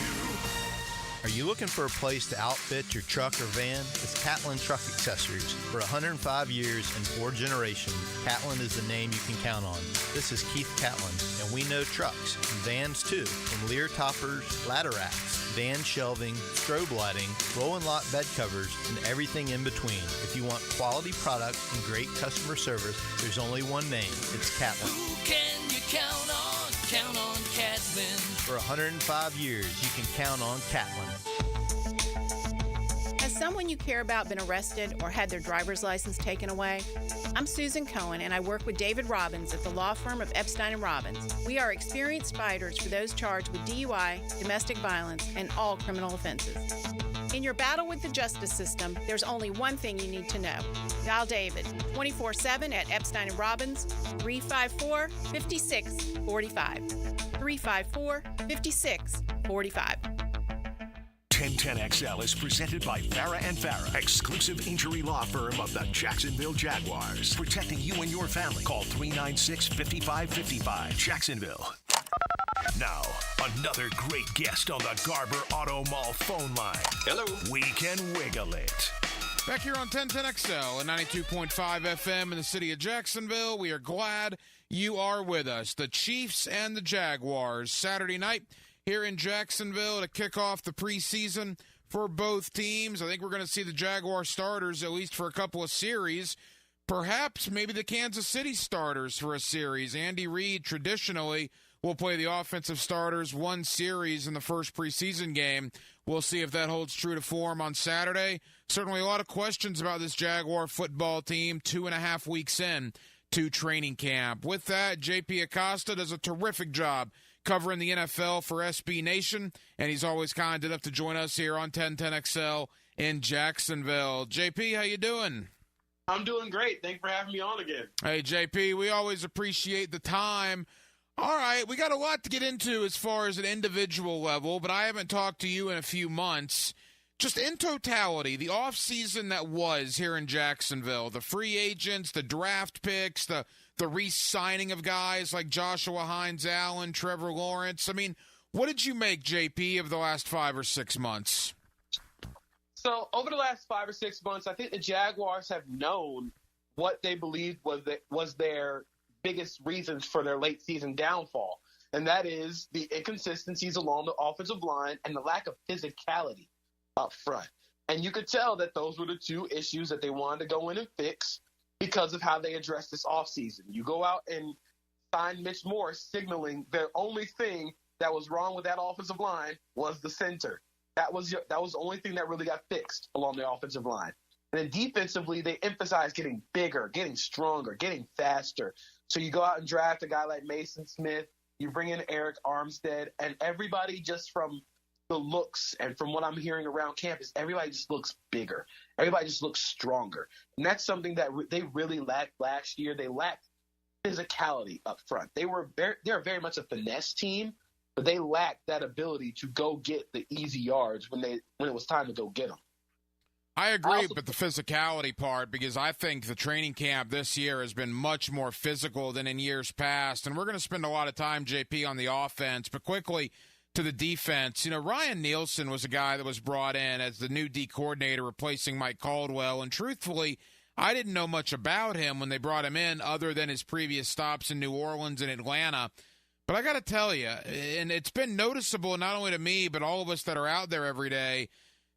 Are you looking for a place to outfit your truck or van? It's Catlin Truck Accessories. For 105 years and 4 generations, Catlin is the name you can count on. This is Keith Catlin, and we know trucks and vans too, from Lear toppers, ladder racks, van shelving, strobe lighting, roll and lock bed covers, and everything in between. If you want quality product and great customer service, there's only one name. It's Catlin. Who can you count on? Count on Catlin. For 105 years, you can count on Catlin. Has someone you care about been arrested or had their driver's license taken away? I'm Susan Cohen, and I work with David Robbins at the law firm of Epstein & Robbins. We are experienced fighters for those charged with DUI, domestic violence, and all criminal offenses. In your battle with the justice system, there's only one thing you need to know. Dial David 24/7 at Epstein & Robbins, 354-5645. 354-5645. 1010XL is presented by Farah & Farah, exclusive injury law firm of the Jacksonville Jaguars. Protecting you and your family. Call 396-5555. Jacksonville. Now, another great guest on the Garber Auto Mall phone line. Hello. We can wiggle it. Back here on 1010XL and 92.5 FM in the city of Jacksonville, we are glad you are with us. The Chiefs and the Jaguars, Saturday night here in Jacksonville to kick off the preseason for both teams. I think we're going to see the Jaguar starters at least for a couple of series. Perhaps maybe the Kansas City starters for a series. Andy Reid traditionally will play the offensive starters one series in the first preseason game. We'll see if that holds true to form on Saturday. Certainly a lot of questions about this Jaguar football team 2.5 weeks in to training camp. With that, JP Acosta does a terrific job covering the NFL for SB Nation, and he's always kind enough to join us here on 1010XL in Jacksonville. JP, how you doing? I'm doing great. Thanks for having me on again. Hey, JP, we always appreciate the time. All right, we got a lot to get into as far as an individual level, but I haven't talked to you in a few months. just in totality, the offseason that was here in Jacksonville, the free agents, the draft picks, the re-signing of guys like Joshua Hines-Allen, Trevor Lawrence. I mean, what did you make, JP, of the last 5 or 6 months? So over the last 5 or 6 months, I think the Jaguars have known what they believed was their biggest reasons for their late season downfall, and that is the inconsistencies along the offensive line and the lack of physicality up front. And you could tell that those were the two issues that they wanted to go in and fix because of how they addressed this offseason. You go out and sign Mitch Morse, signaling the only thing that was wrong with that offensive line was the center. That was the only thing that really got fixed along the offensive line. And then defensively, they emphasized getting bigger, getting stronger, getting faster. So you go out and draft a guy like Mason Smith, you bring in Eric Armstead, and everybody just from the looks and from what I'm hearing around campus, everybody just looks bigger. Everybody just looks stronger. And that's something that they really lacked last year. They lacked physicality up front. They're very much a finesse team, but they lacked that ability to go get the easy yards when it was time to go get them. I agree with the physicality part because I think the training camp this year has been much more physical than in years past. And we're going to spend a lot of time, JP, on the offense, but quickly to the defense. You know, Ryan Nielsen was a guy that was brought in as the new D coordinator replacing Mike Caldwell. And truthfully, I didn't know much about him when they brought him in other than his previous stops in New Orleans and Atlanta. But I got to tell you, and it's been noticeable not only to me, but all of us that are out there every day,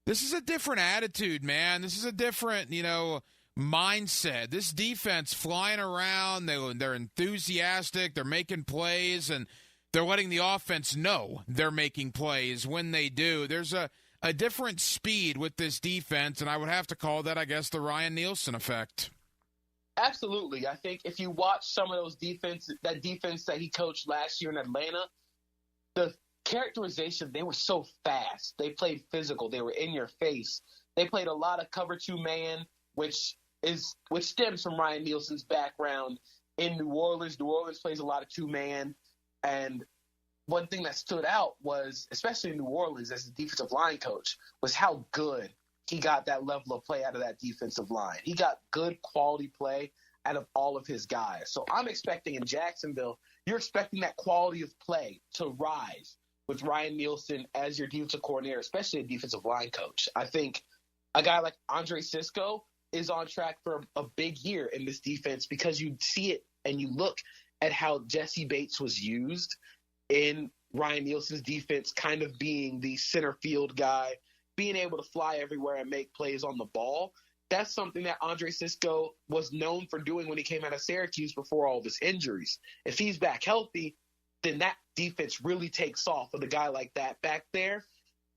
this is a different attitude, man. This is a different, mindset. This defense flying around, they're enthusiastic, they're making plays, and they're letting the offense know they're making plays when they do. There's a different speed with this defense, and I would have to call that, I guess, the Ryan Nielsen effect. Absolutely. I think if you watch some of those defense that he coached last year in Atlanta, the characterization, they were so fast. They played physical. They were in your face. They played a lot of cover 2 man, which stems from Ryan Nielsen's background in New Orleans. New Orleans plays a lot of 2 man. And one thing that stood out was, especially in New Orleans as a defensive line coach, was how good he got that level of play out of that defensive line. He got good quality play out of all of his guys. So I'm expecting in Jacksonville, you're expecting that quality of play to rise with Ryan Nielsen as your defensive coordinator, especially a defensive line coach. I think a guy like Andre Sisco is on track for a big year in this defense because you see it and you look at how Jesse Bates was used in Ryan Nielsen's defense, kind of being the center field guy, being able to fly everywhere and make plays on the ball. That's something that Andre Sisco was known for doing when he came out of Syracuse before all of his injuries. If he's back healthy, then that defense really takes off with a guy like that back there,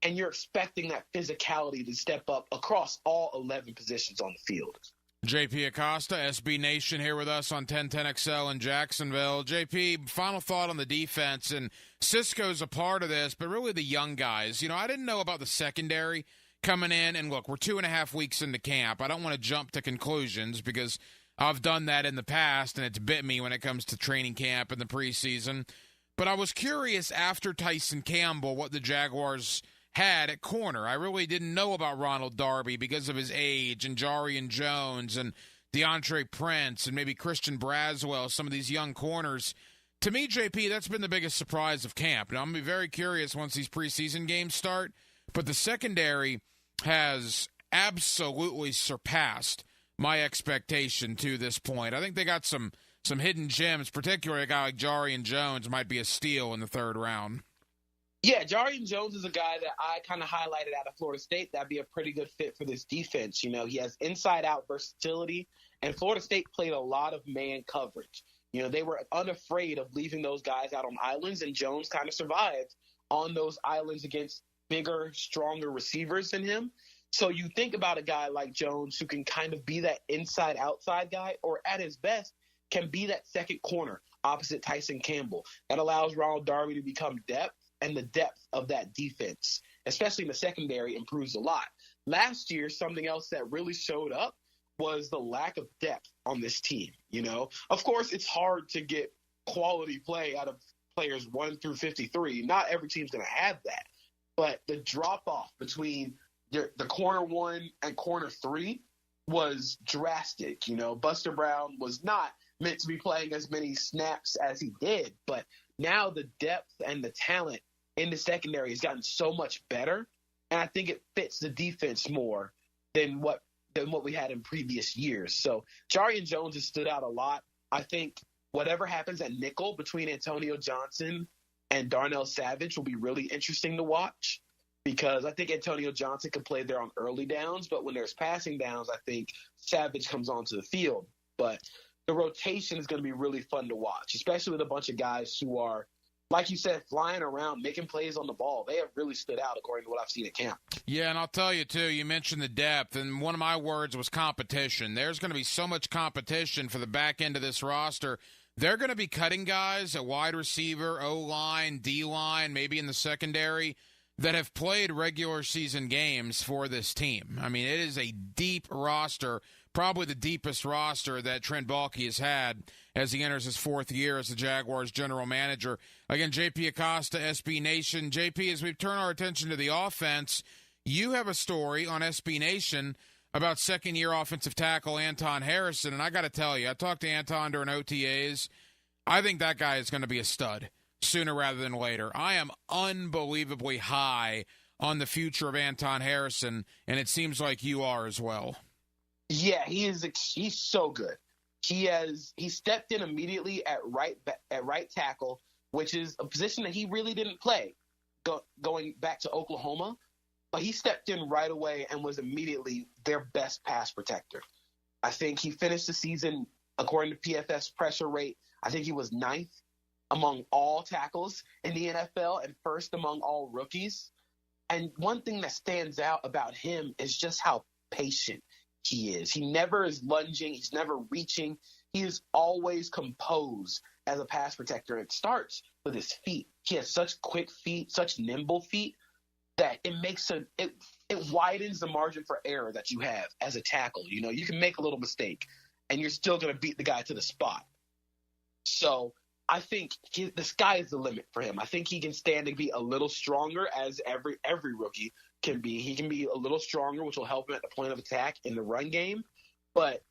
and you're expecting that physicality to step up across all 11 positions on the field. JP Acosta, SB Nation, here with us on 1010XL in Jacksonville. JP, final thought on the defense, and Cisco's a part of this, but really the young guys. I didn't know about the secondary coming in, and look, we're 2.5 weeks into camp. I don't want to jump to conclusions because I've done that in the past, and it's bit me when it comes to training camp and the preseason. But I was curious after Tyson Campbell what the Jaguars had at corner. I really didn't know about Ronald Darby because of his age, and Jarian Jones and DeAndre Prince and maybe Christian Braswell, some of these young corners. To me, JP, that's been the biggest surprise of camp. Now, I'm going to be very curious once these preseason games start, but the secondary has absolutely surpassed my expectation to this point. I think they got some hidden gems, particularly a guy like Jarian Jones might be a steal in the 3rd round. Yeah, Jarian Jones is a guy that I kind of highlighted out of Florida State. That'd be a pretty good fit for this defense. He has inside-out versatility, and Florida State played a lot of man coverage. They were unafraid of leaving those guys out on islands, and Jones kind of survived on those islands against bigger, stronger receivers than him. So you think about a guy like Jones who can kind of be that inside-outside guy, or at his best can be that second corner opposite Tyson Campbell. That allows Ronald Darby to become depth. And the depth of that defense, especially in the secondary, improves a lot. Last year, something else that really showed up was the lack of depth on this team. Of course, it's hard to get quality play out of players 1 through 53. Not every team's going to have that. But the drop-off between the corner 1 and corner 3 was drastic. You know, Buster Brown was not meant to be playing as many snaps as he did, but now the depth and the talent in the secondary has gotten so much better, and I think it fits the defense more than what we had in previous years. So Jarian Jones has stood out a lot. I think whatever happens at nickel between Antonio Johnson and Darnell Savage will be really interesting to watch, because I think Antonio Johnson can play there on early downs, but when there's passing downs, I think Savage comes onto the field. But the rotation is going to be really fun to watch, especially with a bunch of guys who are, like you said, flying around, making plays on the ball. They have really stood out according to what I've seen at camp. Yeah, and I'll tell you, too, you mentioned the depth, and one of my words was competition. There's going to be so much competition for the back end of this roster. They're going to be cutting guys at wide receiver, O-line, D-line, maybe in the secondary, that have played regular season games for this team. I mean, it is a deep roster, probably the deepest roster that Trent Baalke has had as he enters his 4th year as the Jaguars general manager. Again, JP Acosta, SB Nation. JP, as we turn our attention to the offense, you have a story on SB Nation about second-year offensive tackle Anton Harrison, and I got to tell you, I talked to Anton during OTAs. I think that guy is going to be a stud sooner rather than later. I am unbelievably high on the future of Anton Harrison, and it seems like you are as well. Yeah, he's so good. He stepped in immediately at right tackle, which is a position that he really didn't play going back to Oklahoma. But he stepped in right away and was immediately their best pass protector. I think he finished the season, according to PFF's pressure rate, I think he was 9th among all tackles in the NFL and 1st among all rookies. And one thing that stands out about him is just how patient he is. He never is lunging. He's never reaching. He is always composed as a pass protector. It starts with his feet. He has such quick feet, such nimble feet, that it widens the margin for error that you have as a tackle. You know, you can make a little mistake and you're still going to beat the guy to the spot. So I think the sky is the limit for him. I think he can stand to be a little stronger, as every rookie can be. He can be a little stronger, which will help him at the point of attack in the run game. But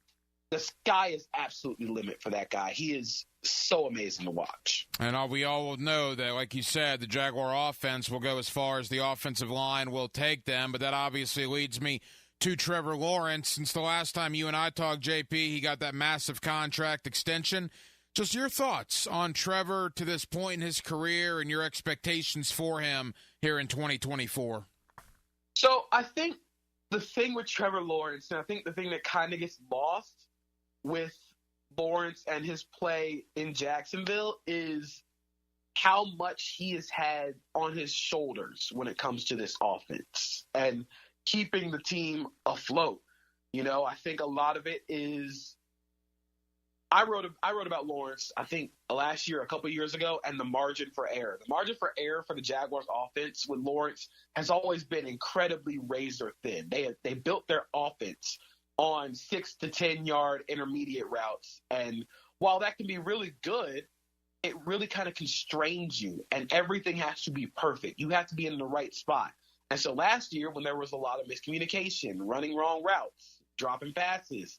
the sky is absolutely the limit for that guy. He is so amazing to watch. And we all know that, like you said, the Jaguar offense will go as far as the offensive line will take them. But that obviously leads me to Trevor Lawrence. Since the last time you and I talked, JP, he got that massive contract extension. Just your thoughts on Trevor to this point in his career and your expectations for him here in 2024. So I think the thing with Trevor Lawrence, and I think the thing that kind of gets lost with Lawrence and his play in Jacksonville, is how much he has had on his shoulders when it comes to this offense and keeping the team afloat. You know, I think a lot of it is – I wrote about Lawrence, I think, last year, a couple of years ago, and the margin for error. The margin for error for the Jaguars offense with Lawrence has always been incredibly razor thin. They built their offense on 6 to 10 yard intermediate routes. And while that can be really good, it really kind of constrains you, and everything has to be perfect. You have to be in the right spot. And so last year, when there was a lot of miscommunication, running wrong routes, dropping passes,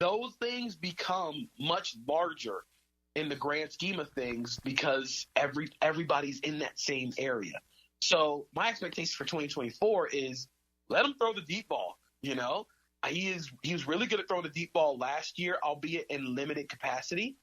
those things become much larger in the grand scheme of things because everybody's in that same area. So my expectation for 2024 is let him throw the deep ball. You know, he was really good at throwing the deep ball last year, albeit in limited capacity.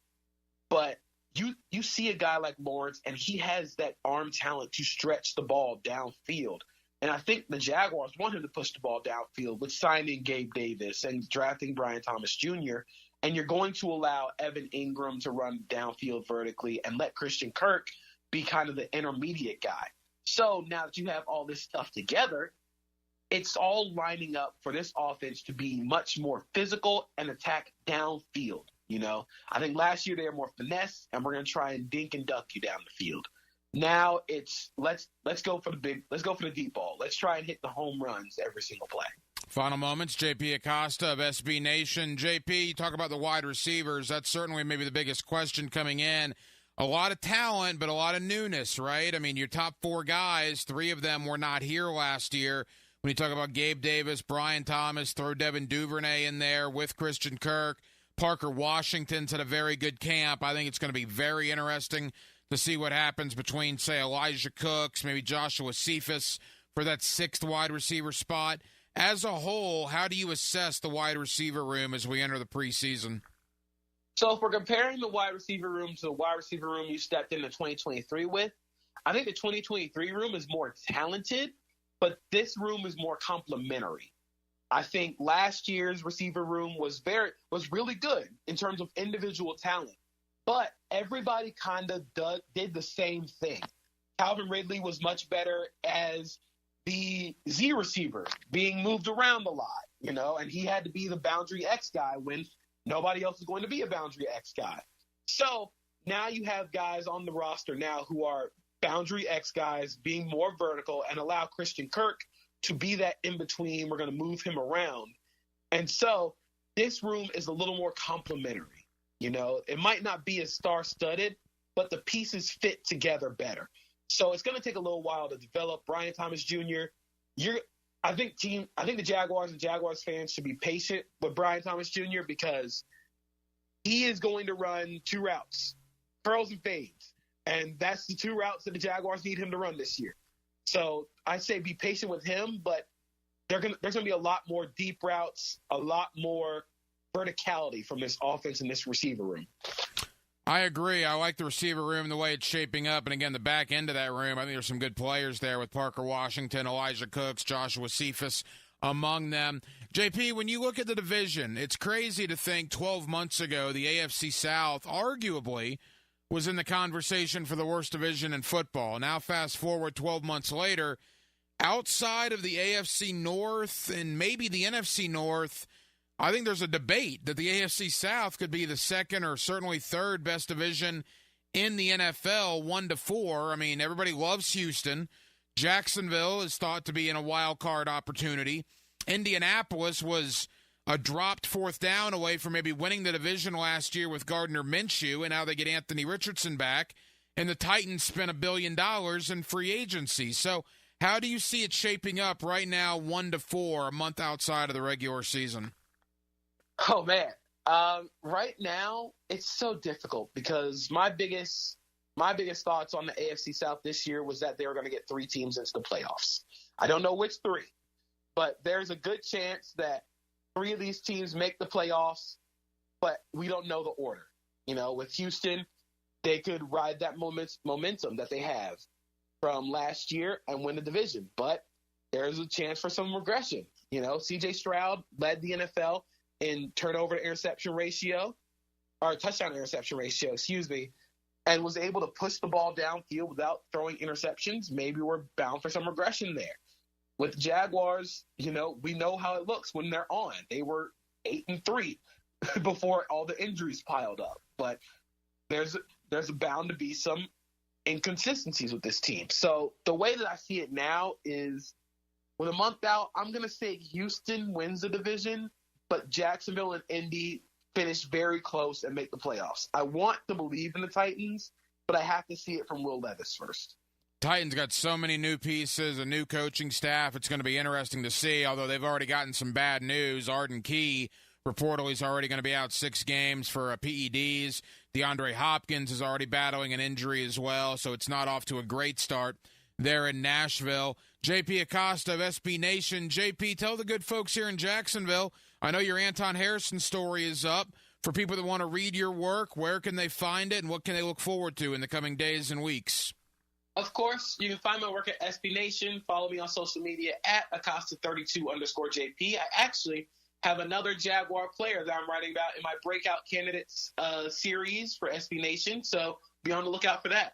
But you see a guy like Lawrence, and he has that arm talent to stretch the ball downfield. And I think the Jaguars want him to push the ball downfield with signing Gabe Davis and drafting Brian Thomas Jr. And you're going to allow Evan Ingram to run downfield vertically and let Christian Kirk be kind of the intermediate guy. So now that you have all this stuff together, it's all lining up for this offense to be much more physical and attack downfield. You know, I think last year they were more finesse, and we're going to try and dink and duck you down the field. Now it's let's go for the deep ball. Let's try and hit the home runs every single play. Final moments, JP Acosta of SB Nation. JP, you talk about the wide receivers. That's certainly maybe the biggest question coming in. A lot of talent, but a lot of newness, right? I mean, your top 4 guys, 3 of them were not here last year. When you talk about Gabe Davis, Brian Thomas, throw Devin Duvernay in there with Christian Kirk. Parker Washington's had a very good camp. I think it's going to be very interesting to see what happens between, say, Elijah Cooks, maybe Joshua Cephas for that 6th wide receiver spot. As a whole, how do you assess the wide receiver room as we enter the preseason? So if we're comparing the wide receiver room to the wide receiver room you stepped into 2023 with, I think the 2023 room is more talented, but this room is more complementary. I think last year's receiver room was really good in terms of individual talent, but everybody kind of did the same thing. Calvin Ridley was much better as the Z receiver, being moved around a lot, and he had to be the boundary X guy when nobody else is going to be a boundary X guy. So now you have guys on the roster now who are boundary X guys being more vertical and allow Christian Kirk to be that in between. We're going to move him around. And so this room is a little more complementary. It might not be as star-studded, but the pieces fit together better. So it's going to take a little while to develop. Brian Thomas Jr., I think the Jaguars and Jaguars fans should be patient with Brian Thomas Jr. because he is going to run 2 routes, curls and fades. And that's the 2 routes that the Jaguars need him to run this year. So I say be patient with him, but there's going to be a lot more deep routes, a lot more verticality from this offense and this receiver room. I agree. I like the receiver room, the way it's shaping up. And, again, the back end of that room, I think there's some good players there with Parker Washington, Elijah Cooks, Joshua Cephas among them. JP, when you look at the division, it's crazy to think 12 months ago the AFC South arguably was in the conversation for the worst division in football. Now fast forward 12 months later, outside of the AFC North and maybe the NFC North, I think there's a debate that the AFC South could be the 2nd or certainly 3rd best division in the NFL, 1-4. I mean, everybody loves Houston. Jacksonville is thought to be in a wild card opportunity. Indianapolis was a dropped 4th down away from maybe winning the division last year with Gardner Minshew, and now they get Anthony Richardson back. And the Titans spent $1 billion in free agency. So how do you see it shaping up right now, 1-4, a month outside of the regular season? Oh, man. Right now, it's so difficult because my biggest thoughts on the AFC South this year was that they were going to get 3 teams into the playoffs. I don't know which 3, but there's a good chance that 3 of these teams make the playoffs, but we don't know the order. With Houston, they could ride that momentum that they have from last year and win the division, but there's a chance for some regression. C.J. Stroud led the NFL in turnover to interception ratio, or touchdown to interception ratio, and was able to push the ball downfield without throwing interceptions. Maybe we're bound for some regression there. With the Jaguars, we know how it looks when they're on. They were 8-3 before all the injuries piled up. But there's bound to be some inconsistencies with this team. So the way that I see it now is, with a month out, I'm going to say Houston wins the division, but Jacksonville and Indy finish very close and make the playoffs. I want to believe in the Titans, but I have to see it from Will Levis first. Titans got so many new pieces, a new coaching staff. It's going to be interesting to see, although they've already gotten some bad news. Arden Key reportedly is already going to be out 6 games for PEDs. DeAndre Hopkins is already battling an injury as well, so it's not off to a great start there in Nashville. JP Acosta of SB Nation. JP, tell the good folks here in Jacksonville, I know your Anton Harrison story is up. For people that want to read your work, where can they find it, and what can they look forward to in the coming days and weeks? Of course, you can find my work at SB Nation. Follow me on social media at Acosta32_JP. I actually have another Jaguar player that I'm writing about in my Breakout Candidates series for SB Nation, so be on the lookout for that.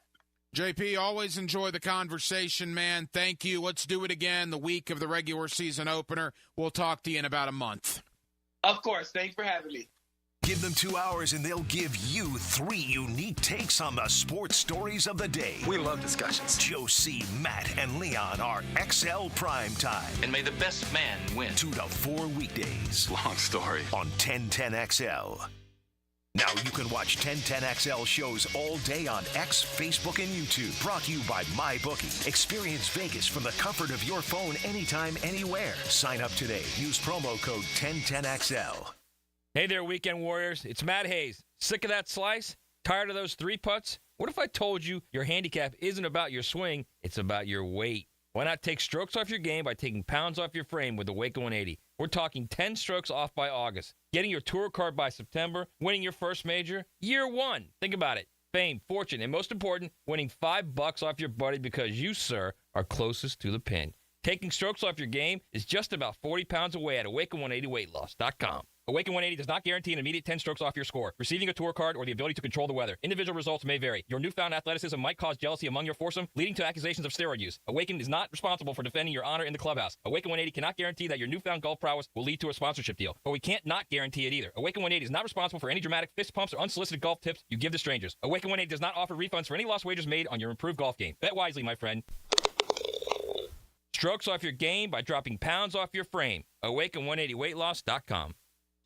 JP, always enjoy the conversation, man. Thank you. Let's do it again the week of the regular season opener. We'll talk to you in about a month. Of course. Thanks for having me. Give them 2 hours and they'll give you 3 unique takes on the sports stories of the day. We love discussions. Joe C., Matt, and Leon are XL Prime Time. And may the best man win. 2 to 4 weekdays. Long story. On 1010 XL. Now you can watch 1010XL shows all day on X, Facebook, and YouTube. Brought to you by MyBookie. Experience Vegas from the comfort of your phone anytime, anywhere. Sign up today. Use promo code 1010XL. Hey there, Weekend Warriors. It's Matt Hayes. Sick of that slice? Tired of those 3 putts? What if I told you your handicap isn't about your swing, it's about your weight? Why not take strokes off your game by taking pounds off your frame with the Waco 180? We're talking 10 strokes off by August, getting your tour card by September, winning your first major, year 1. Think about it. Fame, fortune, and most important, winning $5 off your buddy because you, sir, are closest to the pin. Taking strokes off your game is just about 40 pounds away at Awaken180weightloss.com. Awaken 180 does not guarantee an immediate 10 strokes off your score, receiving a tour card, or the ability to control the weather. Individual results may vary. Your newfound athleticism might cause jealousy among your foursome, leading to accusations of steroid use. Awaken is not responsible for defending your honor in the clubhouse. Awaken 180 cannot guarantee that your newfound golf prowess will lead to a sponsorship deal, but we can't not guarantee it either. Awaken 180 is not responsible for any dramatic fist pumps or unsolicited golf tips you give to strangers. Awaken 180 does not offer refunds for any lost wagers made on your improved golf game. Bet wisely, my friend. Strokes off your game by dropping pounds off your frame. Awaken180weightloss.com.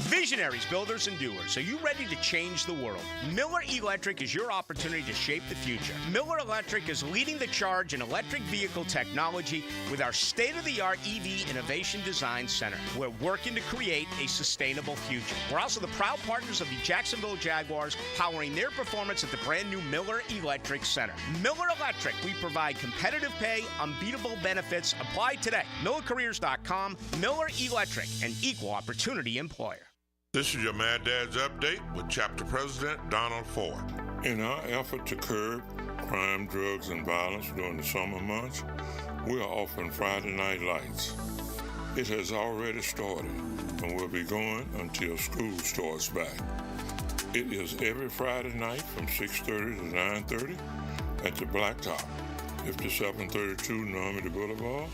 Visionaries, builders, and doers, are you ready to change the world? Miller Electric is your opportunity to shape the future. Miller Electric is leading the charge in electric vehicle technology with our state-of-the-art EV Innovation Design Center. We're working to create a sustainable future. We're also the proud partners of the Jacksonville Jaguars, powering their performance at the brand-new Miller Electric Center. Miller Electric, we provide competitive pay, unbeatable benefits. Apply today. MillerCareers.com. Miller Electric, an equal opportunity employer. This is your Mad Dad's Update with Chapter President Donald Ford. In our effort to curb crime, drugs, and violence during the summer months, we are offering Friday Night Lights. It has already started and will be going until school starts back. It is every Friday night from 6:30 to 9:30 at the Blacktop, 5732 Normandy Boulevard,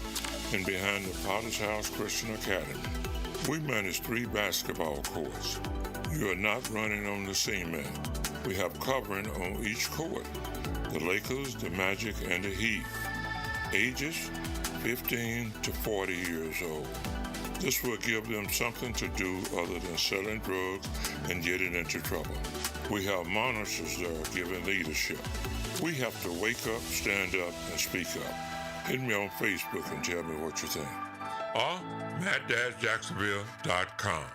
and behind the Potter's House Christian Academy. We manage 3 basketball courts. You are not running on the cement. We have covering on each court. The Lakers, the Magic, and the Heat. Ages 15 to 40 years old. This will give them something to do other than selling drugs and getting into trouble. We have monitors there giving leadership. We have to wake up, stand up, and speak up. Hit me on Facebook and tell me what you think. Or MattDadJacksonville.com.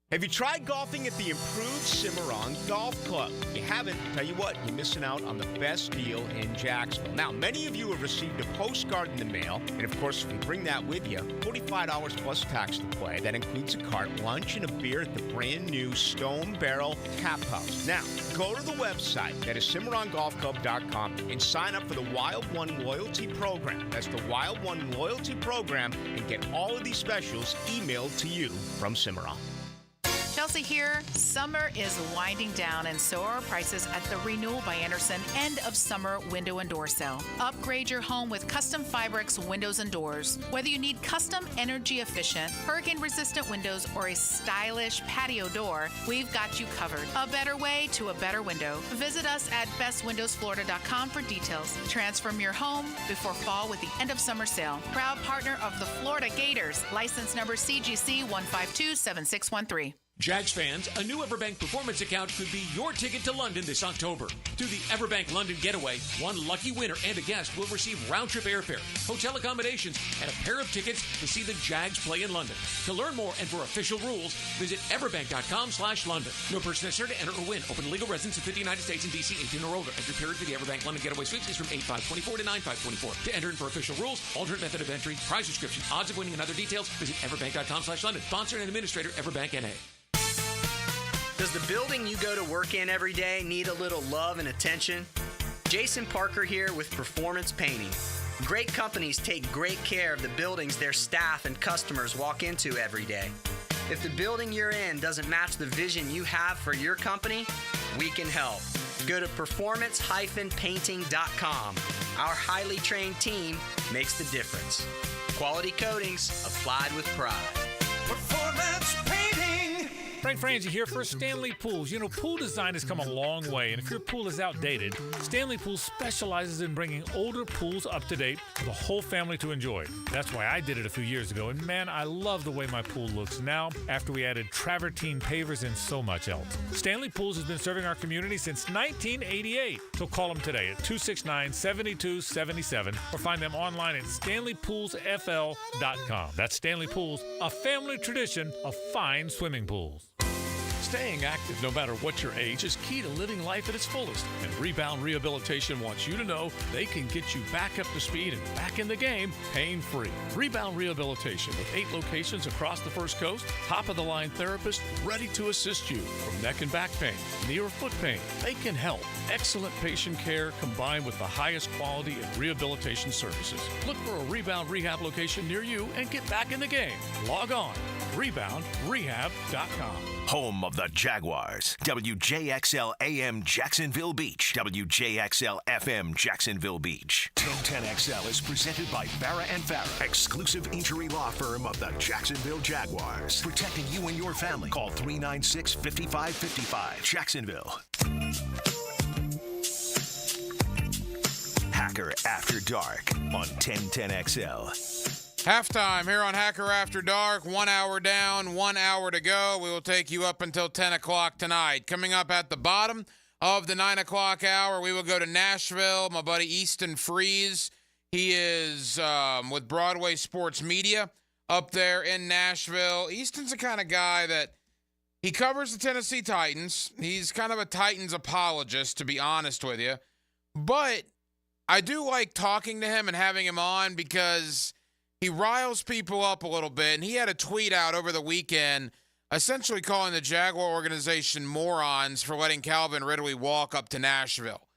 Have you tried golfing at the improved Cimarron Golf Club? If you haven't, tell you what, you're missing out on the best deal in Jacksonville. Now, many of you have received a postcard in the mail, and of course, if you bring that with you, $45 plus tax to play. That includes a cart, lunch, and a beer at the brand new Stone Barrel Tap House. Now, go to the website, that is CimarronGolfClub.com, and sign up for the Wild One Loyalty Program. That's the Wild One Loyalty Program, and get all of these specials emailed to you from Cimarron. Chelsea here. Summer is winding down, and so are prices at the Renewal by Andersen end of summer window and door sale. Upgrade your home with custom Fiberx windows and doors. Whether you need custom energy efficient, hurricane resistant windows, or a stylish patio door, we've got you covered. A better way to a better window. Visit us at bestwindowsflorida.com for details. Transform your home before fall with the end of summer sale. Proud partner of the Florida Gators. License number CGC 1527613. Jags fans, a new Everbank Performance account could be your ticket to London this October. Through the Everbank London Getaway, one lucky winner and a guest will receive round-trip airfare, hotel accommodations, and a pair of tickets to see the Jags play in London. To learn more and for official rules, visit everbank.com/London. No person necessary to enter or win. Open to legal residents of 50 United States and D.C. 18 or older. Entry period for the Everbank London Getaway Suites is from 8/5/24 to 9/5/24. To enter in for official rules, alternate method of entry, prize description, odds of winning, and other details, visit everbank.com/London. Sponsor and administrator, Everbank N.A. Does the building you go to work in every day need a little love and attention? Jason Parker here with Performance Painting. Great companies take great care of the buildings their staff and customers walk into every day. If the building you're in doesn't match the vision you have for your company, we can help. Go to performance-painting.com. Our highly trained team makes the difference. Quality coatings applied with pride. Performance Painting. Frank Frangie here for Stanley Pools. You know, pool design has come a long way, and if your pool is outdated, Stanley Pools specializes in bringing older pools up to date for the whole family to enjoy. That's why I did it a few years ago, and man, I love the way my pool looks now after we added travertine pavers and so much else. Stanley Pools has been serving our community since 1988, so call them today at 269-7277 or find them online at StanleyPoolsFL.com. That's Stanley Pools, a family tradition of fine swimming pools. Staying active no matter what your age is key to living life at its fullest. And Rebound Rehabilitation wants you to know they can get you back up to speed and back in the game pain-free. Rebound Rehabilitation with 8 locations across the First Coast, top-of-the-line therapists ready to assist you. From neck and back pain, knee or foot pain, they can help. Excellent patient care combined with the highest quality in rehabilitation services. Look for a Rebound Rehab location near you and get back in the game. Log on, reboundrehab.com. Home of the Jaguars. WJXL AM Jacksonville Beach. WJXL FM Jacksonville Beach. 1010XL is presented by Farah & Farah, exclusive injury law firm of the Jacksonville Jaguars. Protecting you and your family. Call 396-5555. Jacksonville. Hacker After Dark on 1010XL. Halftime here on Hacker After Dark. 1 hour down, 1 hour to go. We will take you up until 10 o'clock tonight. Coming up at the bottom of the 9 o'clock hour, we will go to Nashville. My buddy Easton Freeze, he is with Broadway Sports Media up there in Nashville. Easton's the kind of guy that he covers the Tennessee Titans. He's kind of a Titans apologist, to be honest with you. But I do like talking to him and having him on because he riles people up a little bit, and he had a tweet out over the weekend essentially calling the Jaguar organization morons for letting Calvin Ridley walk up to Nashville.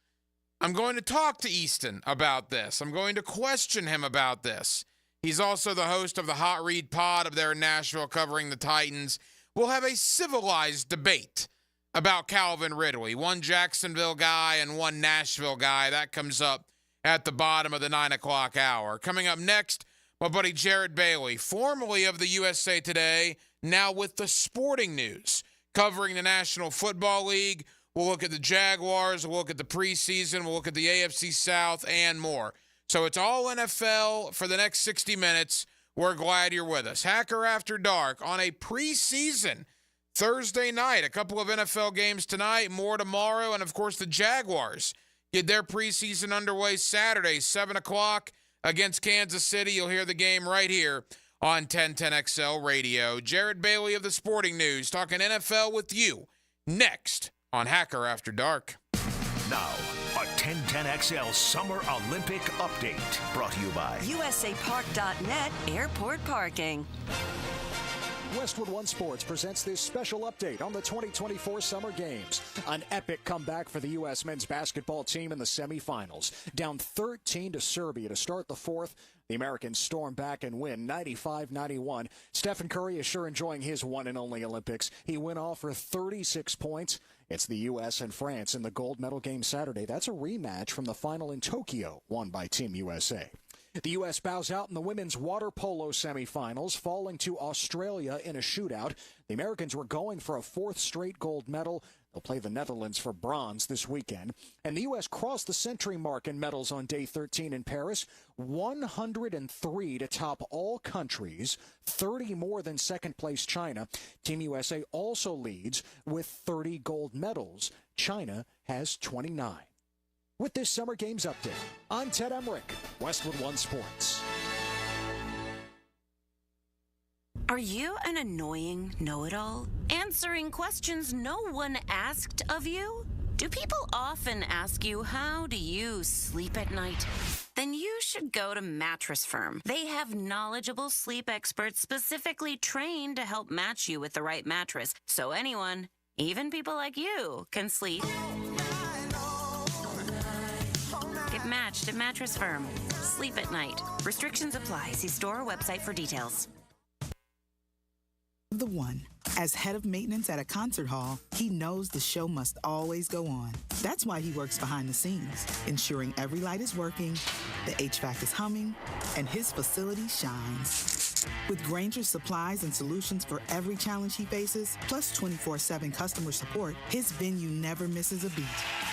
I'm going to talk to Easton about this. I'm going to question him about this. He's also the host of the Hot Read Pod up there in Nashville covering the Titans. We'll have a civilized debate about Calvin Ridley, one Jacksonville guy and one Nashville guy. That comes up at the bottom of the 9 o'clock hour. Coming up next, my buddy Jared Bailey, formerly of the USA Today, now with the Sporting News, covering the National Football League. We'll look at the Jaguars, we'll look at the preseason, we'll look at the AFC South, and more. So it's all NFL for the next 60 minutes. We're glad you're with us. Hacker After Dark on a preseason Thursday night. A couple of NFL games tonight, more tomorrow, and, of course, the Jaguars get their preseason underway Saturday, 7 o'clock. Against Kansas City. You'll hear the game right here on 1010XL Radio. Jared Bailey of the Sporting News talking NFL with you next on Hacker After Dark. Now, a 1010XL Summer Olympic Update brought to you by USAPark.net Airport Parking. Westwood One Sports presents this special update on the 2024 Summer Games. An epic comeback for the U.S. men's basketball team in the semifinals. Down 13 to Serbia to start the fourth. The Americans storm back and win 95-91. Stephen Curry is sure enjoying his one and only Olympics. He went off for 36 points. It's the U.S. and France in the gold medal game Saturday. That's a rematch from the final in Tokyo, won by Team USA. The U.S. bows out in the women's water polo semifinals, falling to Australia in a shootout. The Americans were going for a fourth straight gold medal. They'll play the Netherlands for bronze this weekend. And the U.S. crossed the century mark in medals on day 13 in Paris. 103 to top all countries, 30 more than second-place China. Team USA also leads with 30 gold medals. China has 29. With this Summer Games update, I'm Ted Emmerich, Westwood One Sports. Are you an annoying know-it-all? Answering questions no one asked of you? Do people often ask you, how do you sleep at night? Then you should go to Mattress Firm. They have knowledgeable sleep experts specifically trained to help match you with the right mattress, so anyone, even people like you, can sleep. Get matched at Mattress Firm. Sleep at night. Restrictions apply. See store or website for details. The One. As head of maintenance at a concert hall, he knows the show must always go on. That's why he works behind the scenes, ensuring every light is working, the HVAC is humming, and his facility shines. With Granger's supplies and solutions for every challenge he faces, plus 24/7 customer support, his venue never misses a beat.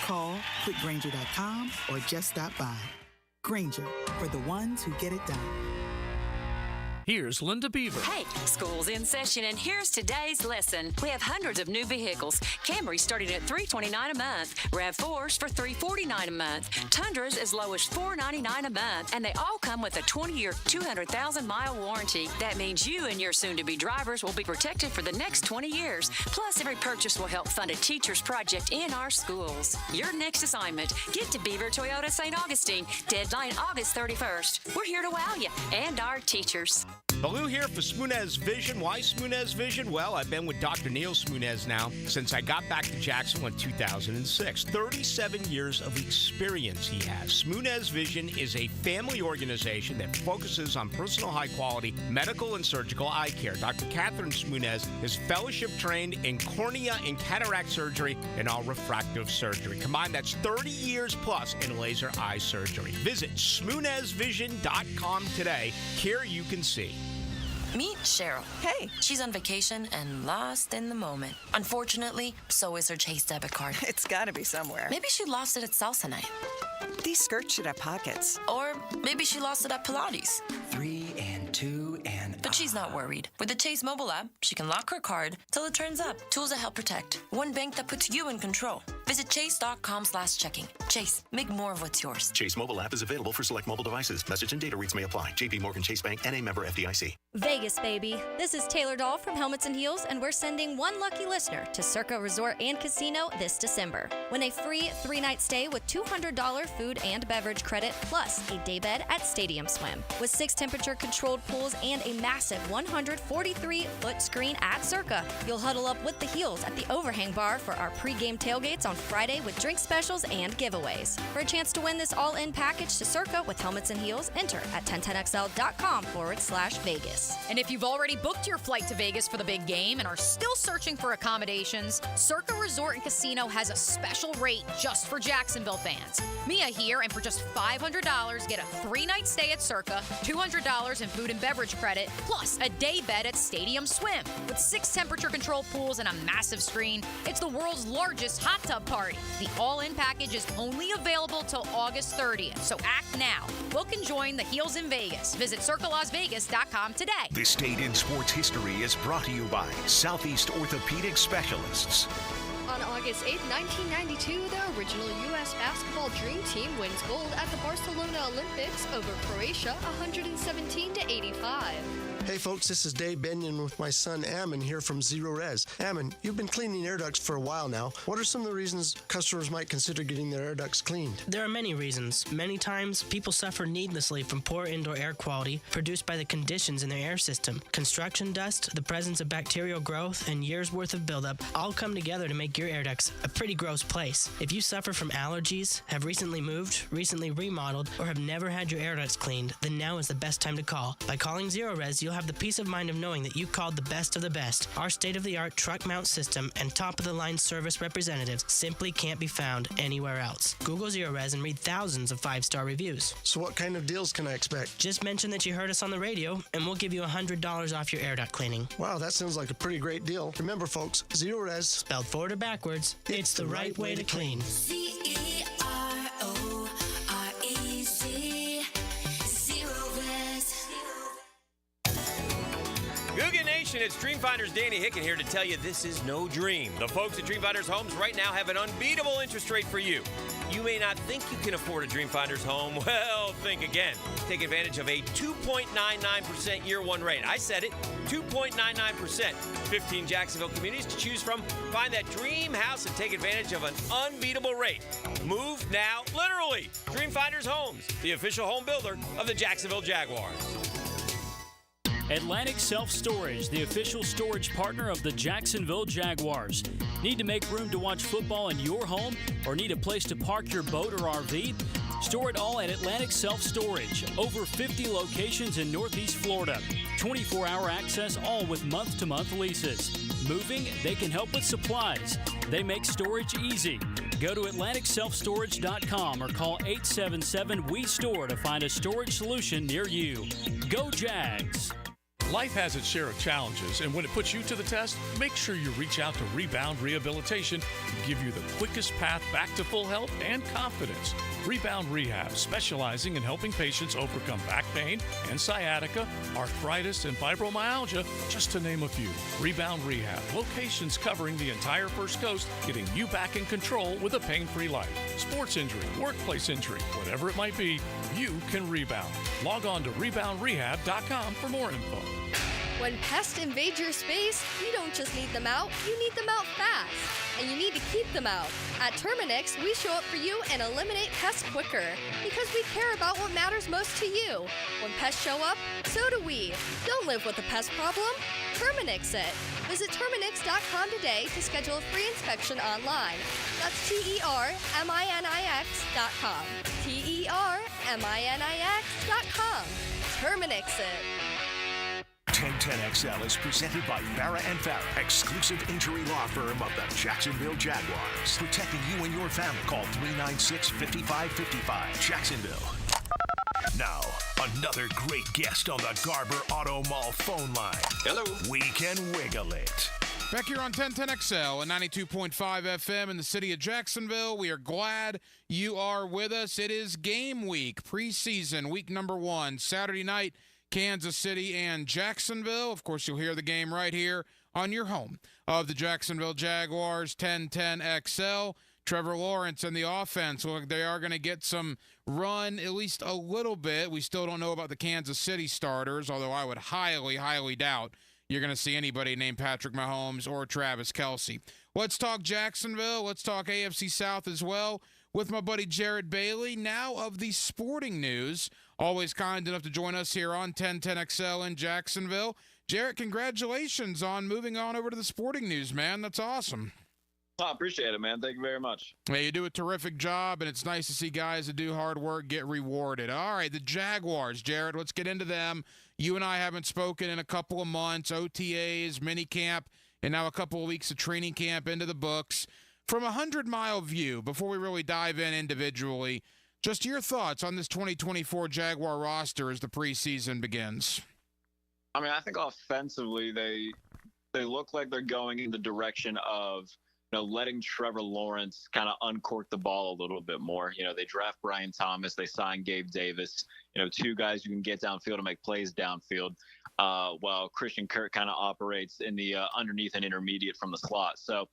Call quickgranger.com or just stop by. Granger, for the ones who get it done. Here's Linda Beaver. Hey, school's in session, and here's today's lesson. We have hundreds of new vehicles. Camrys starting at $329 a month. RAV4s for $349 a month. Tundras as low as $499 a month. And they all come with a 20-year, 200,000-mile warranty. That means you and your soon-to-be drivers will be protected for the next 20 years. Plus, every purchase will help fund a teacher's project in our schools. Your next assignment, get to Beaver Toyota St. Augustine. Deadline August 31st. We're here to wow you and our teachers. Baloo here for Smunez Vision. Why Smunez Vision? Well, I've been with Dr. Neil Smunez now since I got back to Jacksonville in 2006. 37 years of experience he has. Smunez Vision is a family organization that focuses on personal high-quality medical and surgical eye care. Dr. Catherine Smunez is fellowship trained in cornea and cataract surgery and all refractive surgery. Combined, that's 30 years plus in laser eye surgery. Visit SmunezVision.com today. Care you can see. Meet Cheryl. Hey. She's on vacation and lost in the moment. Unfortunately, so is her Chase debit card. It's gotta be somewhere. Maybe she lost it at salsa night. These skirts should have pockets. Or maybe she lost it at Pilates. 3 and 2 and... But she's not worried. With the Chase mobile app, she can lock her card till it turns up. Tools that help protect. One bank that puts you in control. Visit chase.com/checking. Chase, make more of what's yours. Chase mobile app is available for select mobile devices. Message and data rates may apply. JP Morgan Chase Bank, N.A. member FDIC. Vegas, baby. This is Taylor Dahl from Helmets and Heels, and we're sending one lucky listener to Circa Resort and Casino this December. Win a free 3-night stay with $200 food and beverage credit, plus a daybed at Stadium Swim. With 6 temperature-controlled pools and a massive 143-foot screen at Circa. You'll huddle up with the Heels at the Overhang Bar for our pregame tailgates on Friday with drink specials and giveaways. For a chance to win this all-in package to Circa with Helmets and Heels, enter at 1010XL.com/Vegas. And if you've already booked your flight to Vegas for the big game and are still searching for accommodations, Circa Resort and Casino has a special rate just for Jacksonville fans. Mia here, and for just $500, get a 3-night stay at Circa, $200 in food and beverage credit, plus a day bed at Stadium Swim. With 6 temperature-controlled pools and a massive screen, it's the world's largest hot tub party. The all-in package is only available till August 30th, so act now. Book and join the Heels in Vegas. Visit CircaLasVegas.com today. This date in sports history is brought to you by Southeast Orthopedic Specialists. On August 8, 1992, the original U.S. basketball dream team wins gold at the Barcelona Olympics over Croatia, 117-85. Hey folks, this is Dave Benyon with my son Ammon here from Zero Res. Ammon, you've been cleaning air ducts for a while now. What are some of the reasons customers might consider getting their air ducts cleaned? There are many reasons. Many times, people suffer needlessly from poor indoor air quality produced by the conditions in their air system. Construction dust, the presence of bacterial growth, and years' worth of buildup all come together to make your air ducts a pretty gross place. If you suffer from allergies, have recently moved, recently remodeled, or have never had your air ducts cleaned, then now is the best time to call. By calling Zero Res, you'll have the peace of mind of knowing that you called the best of the best. Our state-of-the-art truck mount system and top-of-the-line service representatives simply can't be found anywhere else. Google Zero Res and read thousands of 5-star reviews. So what kind of deals can I expect? Just mention that you heard us on the radio, and we'll give you $100 off your air duct cleaning. Wow, that sounds like a pretty great deal. Remember, folks, Zero Res, spelled forward or backwards, it's the right way to clean. Googie Nation, it's Dreamfinders Danny Hicken here to tell you this is no dream. The folks at Dreamfinders Homes right now have an unbeatable interest rate for you. You may not think you can afford a Dreamfinders home. Well, think again. Take advantage of a 2.99% year one rate. I said it, 2.99%. 15 Jacksonville communities to choose from. Find that dream house and take advantage of an unbeatable rate. Move now, literally. Dreamfinders Homes, the official home builder of the Jacksonville Jaguars. Atlantic Self-Storage, the official storage partner of the Jacksonville Jaguars. Need to make room to watch football in your home or need a place to park your boat or RV? Store it all at Atlantic Self-Storage. Over 50 locations in Northeast Florida. 24-hour access, all with month-to-month leases. Moving? They can help with supplies. They make storage easy. Go to AtlanticSelfStorage.com or call 877-WE-STORE to find a storage solution near you. Go Jags! Life has its share of challenges, and when it puts you to the test, make sure you reach out to Rebound Rehabilitation to give you the quickest path back to full health and confidence. Rebound Rehab, specializing in helping patients overcome back pain and sciatica, arthritis, and fibromyalgia, just to name a few. Rebound Rehab, locations covering the entire First Coast, getting you back in control with a pain-free life. Sports injury, workplace injury, whatever it might be, you can rebound. Log on to reboundrehab.com for more info. When pests invade your space, you don't just need them out, you need them out fast. And you need to keep them out. At Terminix, we show up for you and eliminate pests quicker. Because we care about what matters most to you. When pests show up, so do we. Don't live with a pest problem. Terminix it. Visit Terminix.com today to schedule a free inspection online. That's TERMINIX.com. TERMINIX.com. Terminix it. 1010XL is presented by Farah and Farah, exclusive injury law firm of the Jacksonville Jaguars. Protecting you and your family. Call 396-5555. Jacksonville. Now, another great guest on the Garber Auto Mall phone line. Hello. We can wiggle it. Back here on 1010XL and 92.5 FM in the city of Jacksonville. We are glad you are with us. It is game week, preseason, week number 1, Saturday night. Kansas City and Jacksonville. Of course, you'll hear the game right here on your home of the Jacksonville Jaguars, 1010XL. Trevor Lawrence and the offense, well, they are going to get some run, at least a little bit. We still don't know about the Kansas City starters, although I would highly, highly doubt you're going to see anybody named Patrick Mahomes or Travis Kelce. Let's talk Jacksonville. Let's talk AFC South as well with my buddy Jared Bailey, now of the Sporting News. Always kind enough to join us here on 1010XL in Jacksonville. Jarrett, congratulations on moving on over to the Sporting News, man. That's awesome. I appreciate it, man. Thank you very much. Hey, you do a terrific job, and it's nice to see guys that do hard work get rewarded. All right, the Jaguars, Jarrett, let's get into them. You and I haven't spoken in a couple of months, OTAs, minicamp, and now a couple of weeks of training camp into the books. From a 100-mile view, before we really dive in individually, just your thoughts on this 2024 Jaguar roster as the preseason begins. I mean, I think offensively they look like they're going in the direction of, letting Trevor Lawrence kind of uncork the ball a little bit more. They draft Brian Thomas, they sign Gabe Davis, two guys who can get downfield and make plays downfield, while Christian Kirk kind of operates in the underneath and intermediate from the slot. So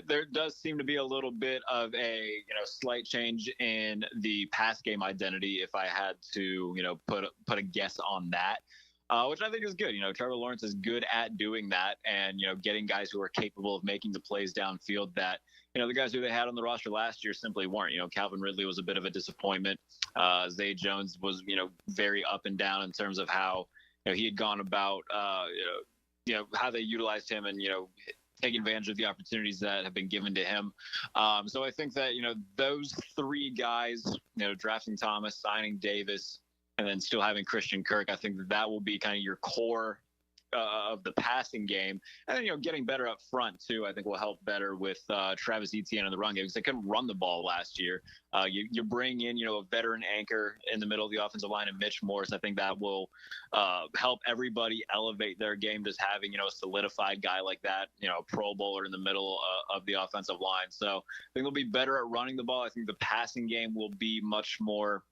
there does seem to be a little bit of a slight change in the pass game identity, if I had to put a guess on that, which I think is good. Trevor Lawrence is good at doing that, and getting guys who are capable of making the plays downfield that the guys who they had on the roster last year simply weren't. Calvin Ridley was a bit of a disappointment. Zay Jones was very up and down in terms of how he had gone about how they utilized him and taking advantage of the opportunities that have been given to him. So I think that, those three guys, drafting Thomas, signing Davis, and then still having Christian Kirk, I think that will be kind of your core of the passing game. And then, getting better up front, too, I think will help better with Travis Etienne in the run game, because they couldn't run the ball last year. You bring in, a veteran anchor in the middle of the offensive line and Mitch Morse. I think that will help everybody elevate their game, just having, a solidified guy like that, a Pro Bowler in the middle of the offensive line. So I think they'll be better at running the ball. I think the passing game will be much more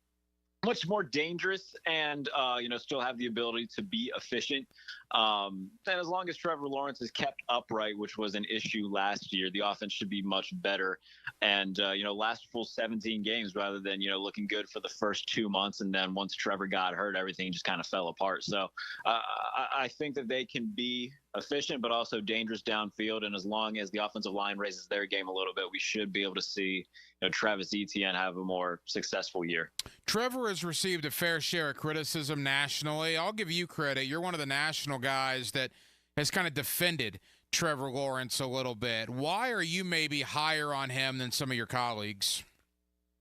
dangerous and, still have the ability to be efficient. And as long as Trevor Lawrence is kept upright, which was an issue last year, the offense should be much better and, last full 17 games rather than, looking good for the first 2 months. And then once Trevor got hurt, everything just kind of fell apart. So I think that they can be efficient, but also dangerous downfield. And as long as the offensive line raises their game a little bit, we should be able to see Travis Etienne have a more successful year. Trevor has received a fair share of criticism nationally. I'll give you credit. You're one of the national guys that has kind of defended Trevor Lawrence a little bit. Why are you maybe higher on him than some of your colleagues?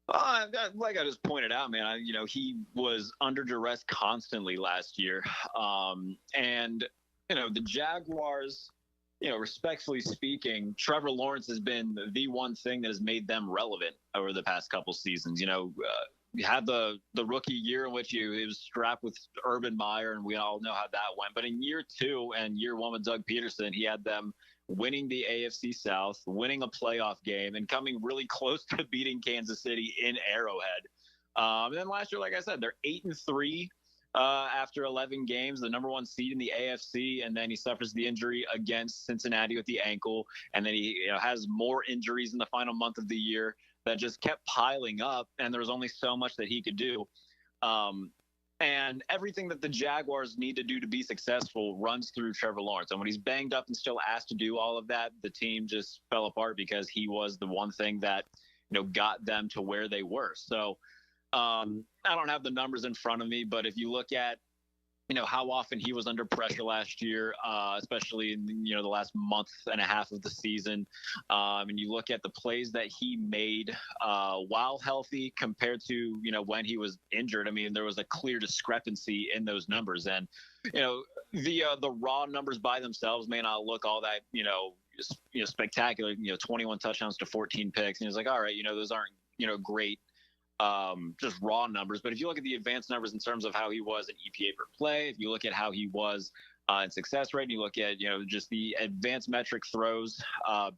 Like I just pointed out, man, he was under duress constantly last year. And the Jaguars, respectfully speaking, Trevor Lawrence has been the one thing that has made them relevant over the past couple seasons. had the rookie year in which he was strapped with Urban Meyer, and we all know how that went. But in year 2 and year 1 with Doug Peterson, he had them winning the AFC South, winning a playoff game, and coming really close to beating Kansas City in Arrowhead. And then last year, like I said, they're 8-3 after 11 games, the number 1 seed in the AFC, and then he suffers the injury against Cincinnati with the ankle, and then he has more injuries in the final month of the year that just kept piling up, and there was only so much that he could do. And everything that the Jaguars need to do to be successful runs through Trevor Lawrence. And when he's banged up and still asked to do all of that, the team just fell apart because he was the one thing that, got them to where they were. So I don't have the numbers in front of me, but if you look at, how often he was under pressure last year, especially in, the last month and a half of the season. And you look at the plays that he made while healthy compared to, when he was injured. I mean, there was a clear discrepancy in those numbers. And, the raw numbers by themselves may not look all that, spectacular, 21 touchdowns to 14 picks. And it's like, all right, those aren't, great. Just raw numbers. But if you look at the advanced numbers in terms of how he was in EPA per play, if you look at how he was in success rate, and you look at, just the advanced metric throws,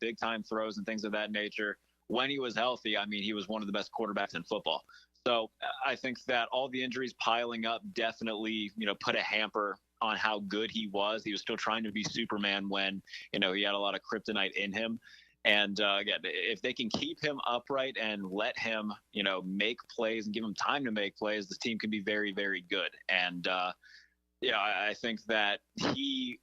big time throws and things of that nature, when he was healthy, I mean, he was one of the best quarterbacks in football. So I think that all the injuries piling up definitely, put a hamper on how good he was. He was still trying to be Superman when, he had a lot of kryptonite in him. And again, if they can keep him upright and let him, make plays and give him time to make plays, this team can be very, very good. And, I think that he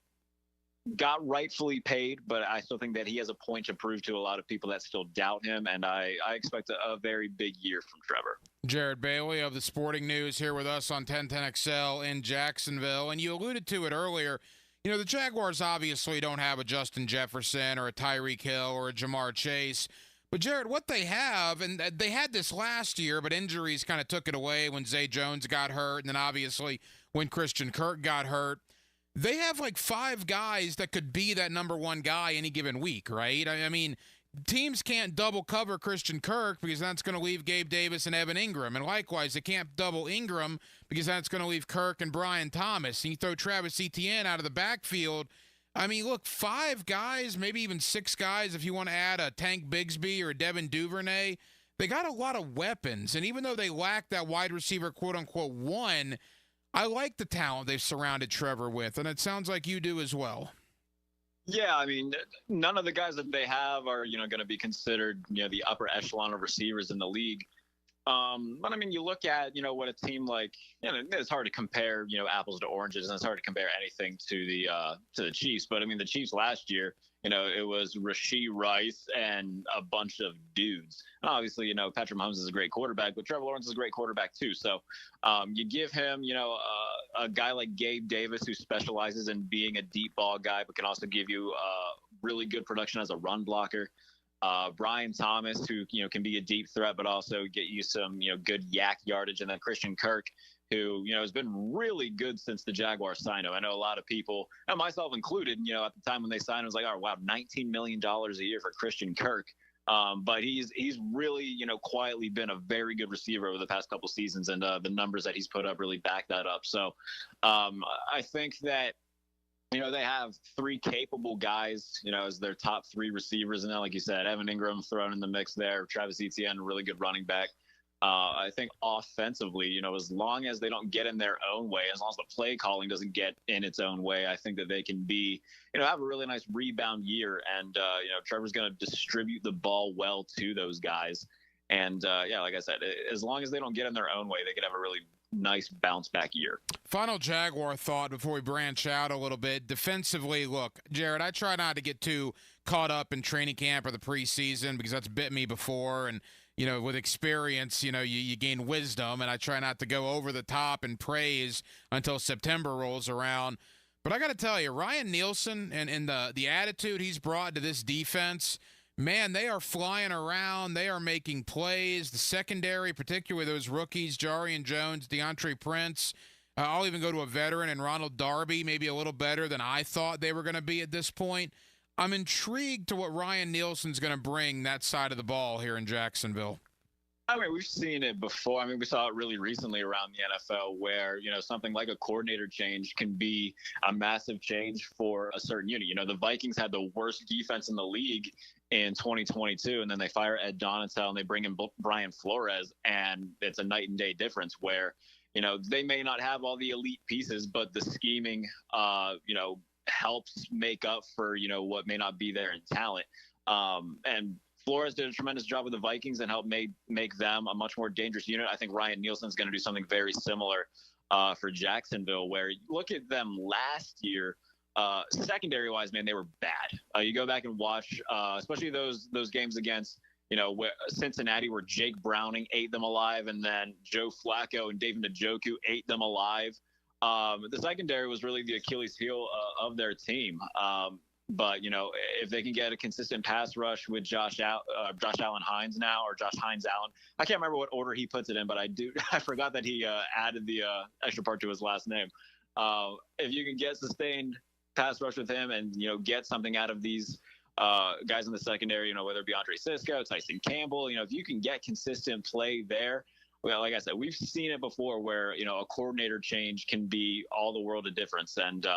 got rightfully paid, but I still think that he has a point to prove to a lot of people that still doubt him. And I expect a very big year from Trevor. Jared Bailey of the Sporting News here with us on 1010XL in Jacksonville. And you alluded to it earlier. The Jaguars obviously don't have a Justin Jefferson or a Tyreek Hill or a Jamar Chase. But, Jared, what they have, and they had this last year, but injuries kind of took it away when Zay Jones got hurt, and then obviously when Christian Kirk got hurt. They have like 5 guys that could be that number 1 guy any given week, right? I mean, teams can't double cover Christian Kirk because that's going to leave Gabe Davis and Evan Ingram. And likewise, they can't double Ingram because that's going to leave Kirk and Brian Thomas. And you throw Travis Etienne out of the backfield. I mean, look, 5 guys, maybe even 6 guys if you want to add a Tank Bigsby or a Devin Duvernay. They got a lot of weapons. And even though they lack that wide receiver, quote-unquote, 1, I like the talent they've surrounded Trevor with. And it sounds like you do as well. Yeah, I mean, none of the guys that they have are, going to be considered, the upper echelon of receivers in the league. But I mean, you look at, what a team like, it's hard to compare, apples to oranges, and it's hard to compare anything to the Chiefs. But I mean, the Chiefs last year, it was Rashee Rice and a bunch of dudes. And obviously, Patrick Mahomes is a great quarterback, but Trevor Lawrence is a great quarterback too. So you give him, a guy like Gabe Davis who specializes in being a deep ball guy, but can also give you really good production as a run blocker. Brian Thomas, who, can be a deep threat, but also get you some, good yak yardage. And then Christian Kirk, who, has been really good since the Jaguars signed him. I know a lot of people, and myself included, at the time when they signed him, was like, oh, wow, $19 million a year for Christian Kirk. But he's really, quietly been a very good receiver over the past couple seasons, and the numbers that he's put up really back that up. So I think that, they have 3 capable guys, as their top 3 receivers. And then, like you said, Evan Ingram thrown in the mix there, Travis Etienne, a really good running back. I think offensively, as long as they don't get in their own way, as long as the play calling doesn't get in its own way, I think that they can be, have a really nice rebound year. And, Trevor's going to distribute the ball well to those guys. And, like I said, as long as they don't get in their own way, they could have a really nice bounce back year. Final Jaguar thought before we branch out a little bit. Defensively, look, Jared, I try not to get too caught up in training camp or the preseason because that's bit me before. And, with experience, you gain wisdom, and I try not to go over the top and praise until September rolls around. But I got to tell you, Ryan Nielsen and the attitude he's brought to this defense, man, they are flying around. They are making plays. The secondary, particularly those rookies, Jarian Jones, DeAndre Prince. I'll even go to a veteran and Ronald Darby, maybe a little better than I thought they were going to be at this point. I'm intrigued to what Ryan Nielsen's going to bring that side of the ball here in Jacksonville. I mean, we've seen it before. I mean, we saw it really recently around the NFL where, something like a coordinator change can be a massive change for a certain unit. The Vikings had the worst defense in the league in 2022, and then they fire Ed Donatel and they bring in Brian Flores, and it's a night and day difference where, they may not have all the elite pieces, but the scheming, helps make up for, what may not be there in talent. And Flores did a tremendous job with the Vikings and helped make them a much more dangerous unit. I think Ryan Nielsen's going to do something very similar for Jacksonville, where you look at them last year, secondary-wise, man, they were bad. You go back and watch, especially those games against, Cincinnati, where Jake Browning ate them alive, and then Joe Flacco and David Njoku ate them alive. The secondary was really the Achilles heel of their team. But, if they can get a consistent pass rush with Josh Allen Hines now, or Josh Hines Allen, I can't remember what order he puts it in, but I forgot that he added the extra part to his last name. If you can get sustained pass rush with him and, get something out of these guys in the secondary, whether it be Andre Sisco, Tyson Campbell, if you can get consistent play there, well, like I said, we've seen it before where, a coordinator change can be all the world of difference. And,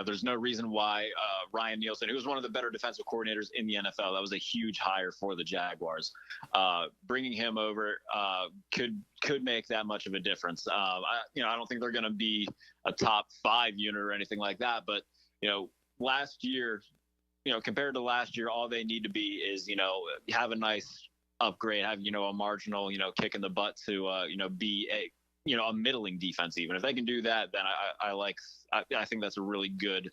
there's no reason why Ryan Nielsen, who was one of the better defensive coordinators in the NFL, that was a huge hire for the Jaguars. Bringing him over could make that much of a difference. I don't think they're going to be a top 5 unit or anything like that. But, last year, compared to last year, all they need to be is, have a nice upgrade, have, a marginal, kick in the butt to, be a middling defense. Even if they can do that, then I think that's a really good,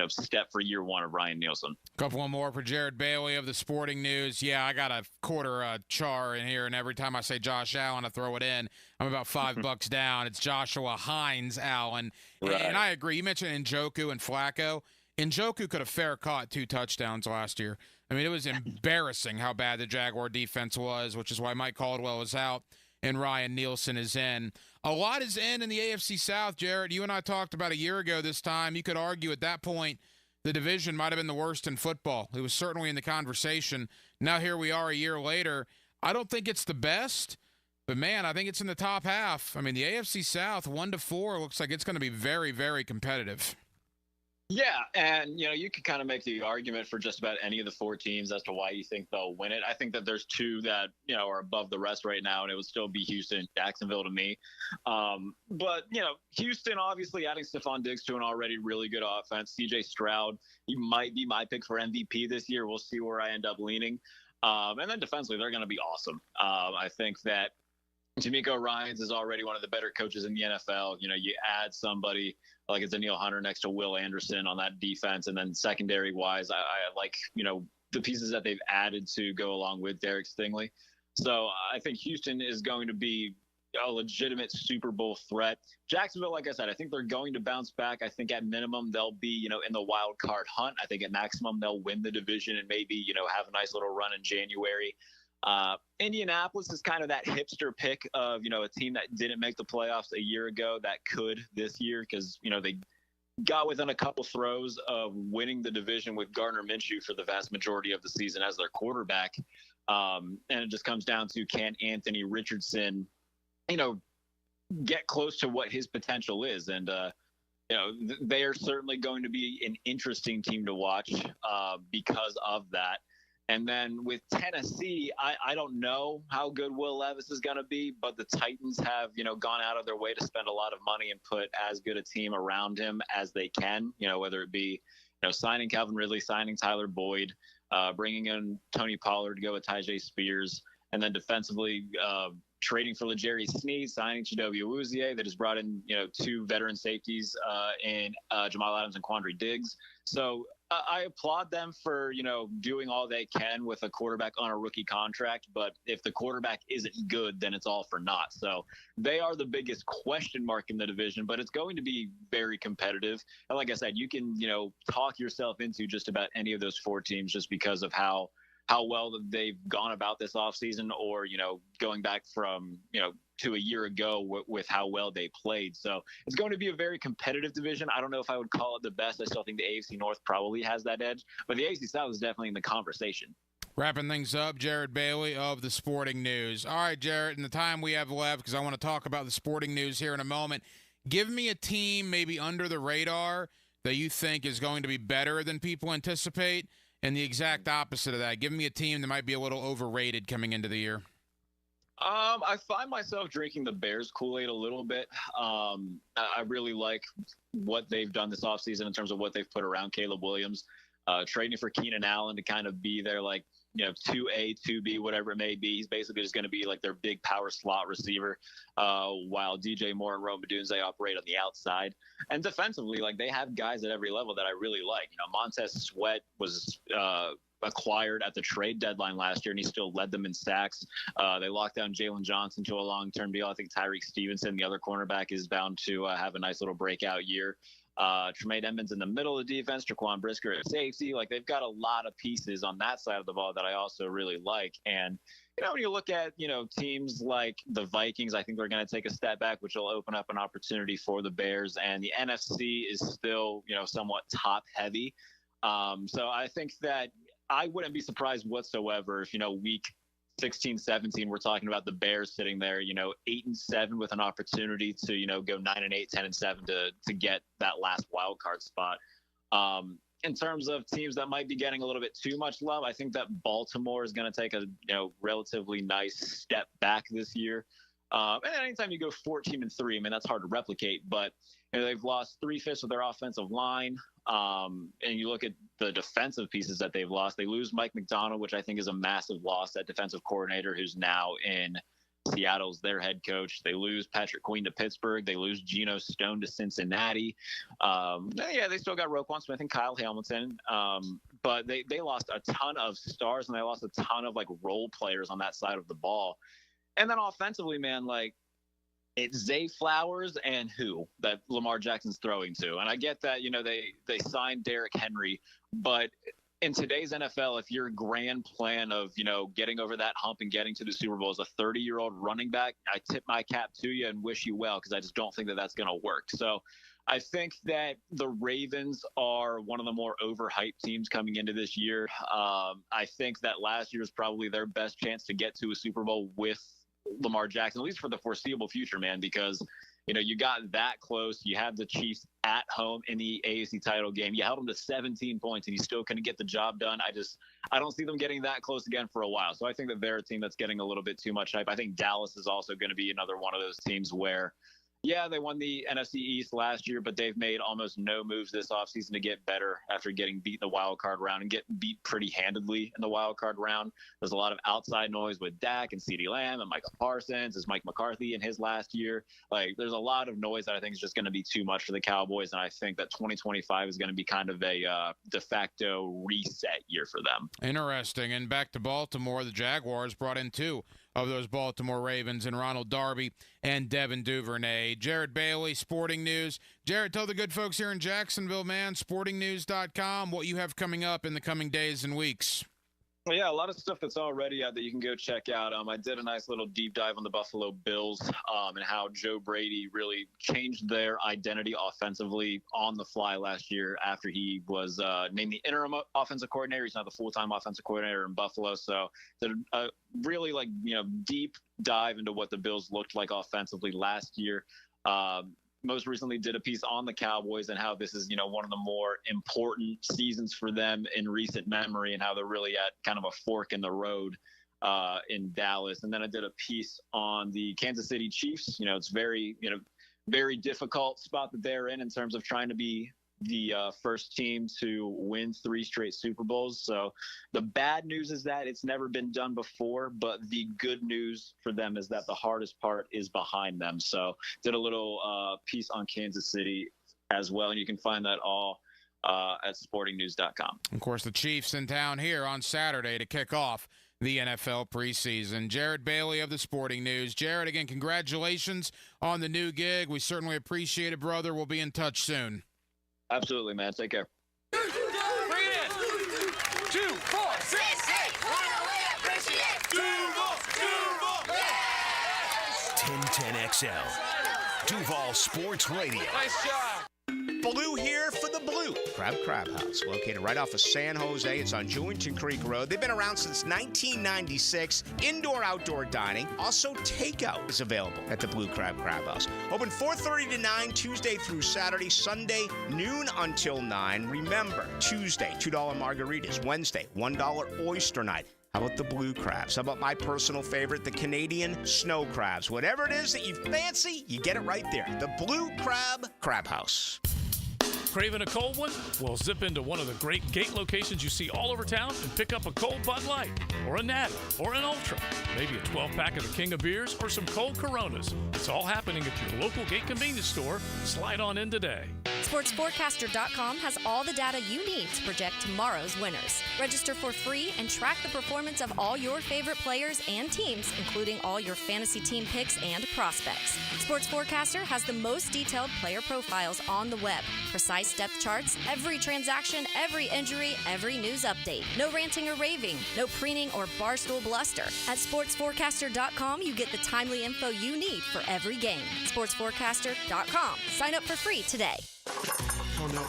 step for year one of Ryan Nielsen. Couple more for Jared Bailey of the Sporting News. Yeah, I got a quarter char in here, and every time I say Josh Allen, I throw it in. I'm about $5 down. It's Joshua Hines Allen. Right. And I agree. You mentioned Njoku and Flacco. Njoku could have fair caught 2 touchdowns last year. I mean, it was embarrassing how bad the Jaguar defense was, which is why Mike Caldwell is out and Ryan Nielsen is in. A lot is in the AFC South, Jared. You and I talked about a year ago this time. You could argue at that point the division might have been the worst in football. It was certainly in the conversation. Now here we are a year later. I don't think it's the best, but, man, I think it's in the top half. I mean, the AFC South, 1-4, looks like it's going to be very, very competitive. Yeah, and, you could kind of make the argument for just about any of the 4 teams as to why you think they'll win it. I think that there's 2 that, are above the rest right now, and it would still be Houston and Jacksonville to me. But, Houston obviously adding Stephon Diggs to an already really good offense. CJ Stroud, he might be my pick for MVP this year. We'll see where I end up leaning. And then defensively, they're going to be awesome. I think that D'Amico Ryans is already one of the better coaches in the NFL. You add somebody like it's Daniil Hunter next to Will Anderson on that defense. And then secondary wise, I like, the pieces that they've added to go along with Derek Stingley. So I think Houston is going to be a legitimate Super Bowl threat. Jacksonville, like I said, I think they're going to bounce back. I think at minimum they'll be, in the wild card hunt. I think at maximum they'll win the division and maybe, have a nice little run in January. Indianapolis is kind of that hipster pick of, a team that didn't make the playoffs a year ago that could this year because, they got within a couple throws of winning the division with Gardner Minshew for the vast majority of the season as their quarterback. And it just comes down to, can Anthony Richardson, get close to what his potential is. And, they are certainly going to be an interesting team to watch because of that. And then with Tennessee, I don't know how good Will Levis is going to be, but the Titans have, gone out of their way to spend a lot of money and put as good a team around him as they can, whether it be, signing Calvin Ridley, signing Tyler Boyd, bringing in Tony Pollard to go with Tyjae Spears, and then defensively trading for L'Jarius Sneed, signing Chidobe Awuzie. That has brought in, 2 veteran safeties in Jamal Adams and Quandre Diggs. So I applaud them for, doing all they can with a quarterback on a rookie contract. But if the quarterback isn't good, then it's all for naught. So they are the biggest question mark in the division, but it's going to be very competitive. And like I said, you can, talk yourself into just about any of those 4 teams just because of how well they've gone about this offseason or, going back from, to a year ago with how well they played. So it's going to be a very competitive division. I don't know if I would call it the best. I still think the AFC North probably has that edge, but the AFC South is definitely in the conversation. Wrapping things up, Jared Bailey of the Sporting News. All right, Jared, in the time we have left, because I want to talk about the Sporting News here in a moment, give me a team maybe under the radar that you think is going to be better than people anticipate, and the exact opposite of that. Give me a team that might be a little overrated coming into the year. I find myself drinking the Bears Kool-Aid a little bit. I really like what they've done this offseason in terms of what they've put around Caleb Williams, trading for Keenan Allen to kind of be their, 2A, 2B, whatever it may be. He's basically just going to be like their big power slot receiver, while DJ Moore and Rome Odunze operate on the outside. And defensively, they have guys at every level that I really like. Montez Sweat was acquired at the trade deadline last year, and he still led them in sacks. They locked down Jalen Johnson to a long-term deal. I think Tyreek Stevenson, the other cornerback, is bound to have a nice little breakout year. Tremaine Edmonds in the middle of the defense, Jaquan Brisker at safety. They've got a lot of pieces on that side of the ball that I also really like. And, when you look at, teams like the Vikings, I think they're going to take a step back, which will open up an opportunity for the Bears. And the NFC is still, somewhat top heavy. So I think that I wouldn't be surprised whatsoever if, week 16, 17, we're talking about the Bears sitting there, 8-7 with an opportunity to, go 9-8, 10-7 to get that last wild card spot. In terms of teams that might be getting a little bit too much love, I think that Baltimore is going to take a, relatively nice step back this year. And anytime you go 14-3, that's hard to replicate, but they've lost 3/5 of their offensive line. And you look at the defensive pieces that they've lost. They lose Mike McDonald, which I think is a massive loss, that defensive coordinator who's now in Seattle's their head coach. They lose Patrick Queen to Pittsburgh. They lose Geno Stone to Cincinnati. They still got Roquan Smith and Kyle Hamilton. But they lost a ton of stars, and they lost a ton of role players on that side of the ball. And then offensively, man, it's Zay Flowers and who that Lamar Jackson's throwing to. And I get that, they signed Derrick Henry, but in today's NFL, if your grand plan of, getting over that hump and getting to the Super Bowl as a 30-year-old running back, I tip my cap to you and wish you well, because I just don't think that that's going to work. So I think that the Ravens are one of the more overhyped teams coming into this year. I think that last year is probably their best chance to get to a Super Bowl with Lamar Jackson, at least for the foreseeable future, man, because, you got that close. You had the Chiefs at home in the AFC title game. You held them to 17 points, and you still couldn't get the job done. I don't see them getting that close again for a while. So I think that they're a team that's getting a little bit too much hype. I think Dallas is also going to be another one of those teams where, yeah, they won the NFC East last year, but they've made almost no moves this offseason to get better after getting beat in the wild card round and get beat pretty handedly in the wild card round. There's a lot of outside noise with Dak and CeeDee Lamb and Michael Parsons. Is Mike McCarthy in his last year? There's a lot of noise that I think is just going to be too much for the Cowboys, and I think that 2025 is going to be kind of a de facto reset year for them. Interesting. And back to Baltimore, the Jaguars brought in two of those Baltimore Ravens and Ronald Darby and Devin Duvernay. Jared Bailey, Sporting News. Jared, tell the good folks here in Jacksonville, man, sportingnews.com, what you have coming up in the coming days and weeks. Well, yeah, a lot of stuff that's already out that you can go check out. I did a nice little deep dive on the Buffalo Bills and how Joe Brady really changed their identity offensively on the fly last year after he was named the interim offensive coordinator. He's not the full-time offensive coordinator in Buffalo. So did a really deep dive into what the Bills looked like offensively last year. Most recently did a piece on the Cowboys and how this is, one of the more important seasons for them in recent memory, and how they're really at kind of a fork in the road in Dallas. And then I did a piece on the Kansas City Chiefs. It's very difficult spot that they're in terms of trying to be the first team to win 3 straight Super Bowls. So the bad news is that it's never been done before, but the good news for them is that the hardest part is behind them. So did a little piece on Kansas City as well, and you can find that all at sportingnews.com. Of course, the Chiefs in town here on Saturday to kick off the NFL preseason. Jared Bailey of the Sporting News. Jared, again, congratulations on the new gig. We certainly appreciate it, brother. We'll be in touch soon. Absolutely, man. Take care. Bring it in. 2, 4, 6, 8. We appreciate Duval. 1010XL. Duval Sports Radio. Nice job. Blue here for the blue. Crab House, located right off of San Jose. It's on Jewington Creek Road. They've been around since 1996. Indoor-outdoor dining. Also, takeout is available at the Blue Crab House. Open 4:30 to 9, Tuesday through Saturday. Sunday, noon until 9. Remember, Tuesday, $2 margaritas. Wednesday, $1 oyster night. How about the blue crabs? How about my personal favorite, the Canadian snow crabs? Whatever it is that you fancy, you get it right there. The Blue Crab House. Craving a cold one? Well, zip into one of the great gate locations you see all over town and pick up a cold Bud Light, or a Natty, or an Ultra. Maybe a 12-pack of the King of Beers, or some cold Coronas. It's all happening at your local gate convenience store. Slide on in today. SportsForecaster.com has all the data you need to project tomorrow's winners. Register for free and track the performance of all your favorite players and teams, including all your fantasy team picks and prospects. Sports Forecaster has the most detailed player profiles on the web, precise depth charts, every transaction, every injury, every news update. No ranting or raving, no preening or barstool bluster. At SportsForecaster.com, you get the timely info you need for every game. SportsForecaster.com. Sign up for free today. Oh, no.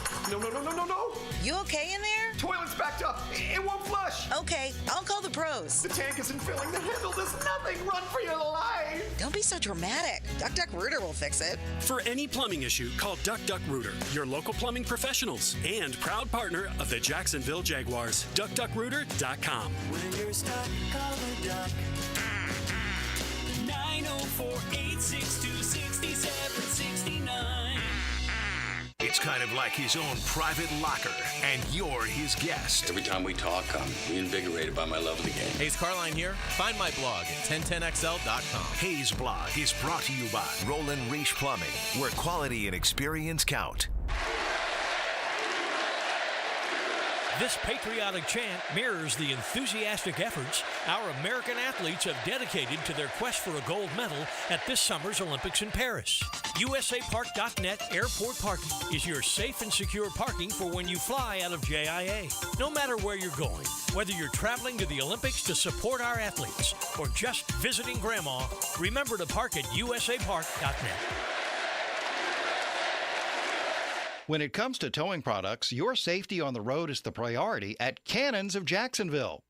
You okay in there? Toilet's backed up. It won't flush. Okay, I'll call the pros. The tank isn't filling. The handle does nothing. Run for your life. Don't be so dramatic. Duck Rooter will fix it. For any plumbing issue, call Duck Rooter, your local plumbing professionals and proud partner of the Jacksonville Jaguars. DuckDuckRooter.com. When you're stuck, call the Duck. 904-862-6769. It's kind of like his own private locker, and you're his guest. Every time we talk, I'm reinvigorated by my love of the game. Hayes Carline here. Find my blog at 1010XL.com. Hayes Blog is brought to you by Roland Reish Plumbing, where quality and experience count. This patriotic chant mirrors the enthusiastic efforts our American athletes have dedicated to their quest for a gold medal at this summer's Olympics in Paris. USAPark.net Airport Parking is your safe and secure parking for when you fly out of JIA. No matter where you're going, whether you're traveling to the Olympics to support our athletes or just visiting Grandma, remember to park at USAPark.net. When it comes to towing products, your safety on the road is the priority at Cannons of Jacksonville.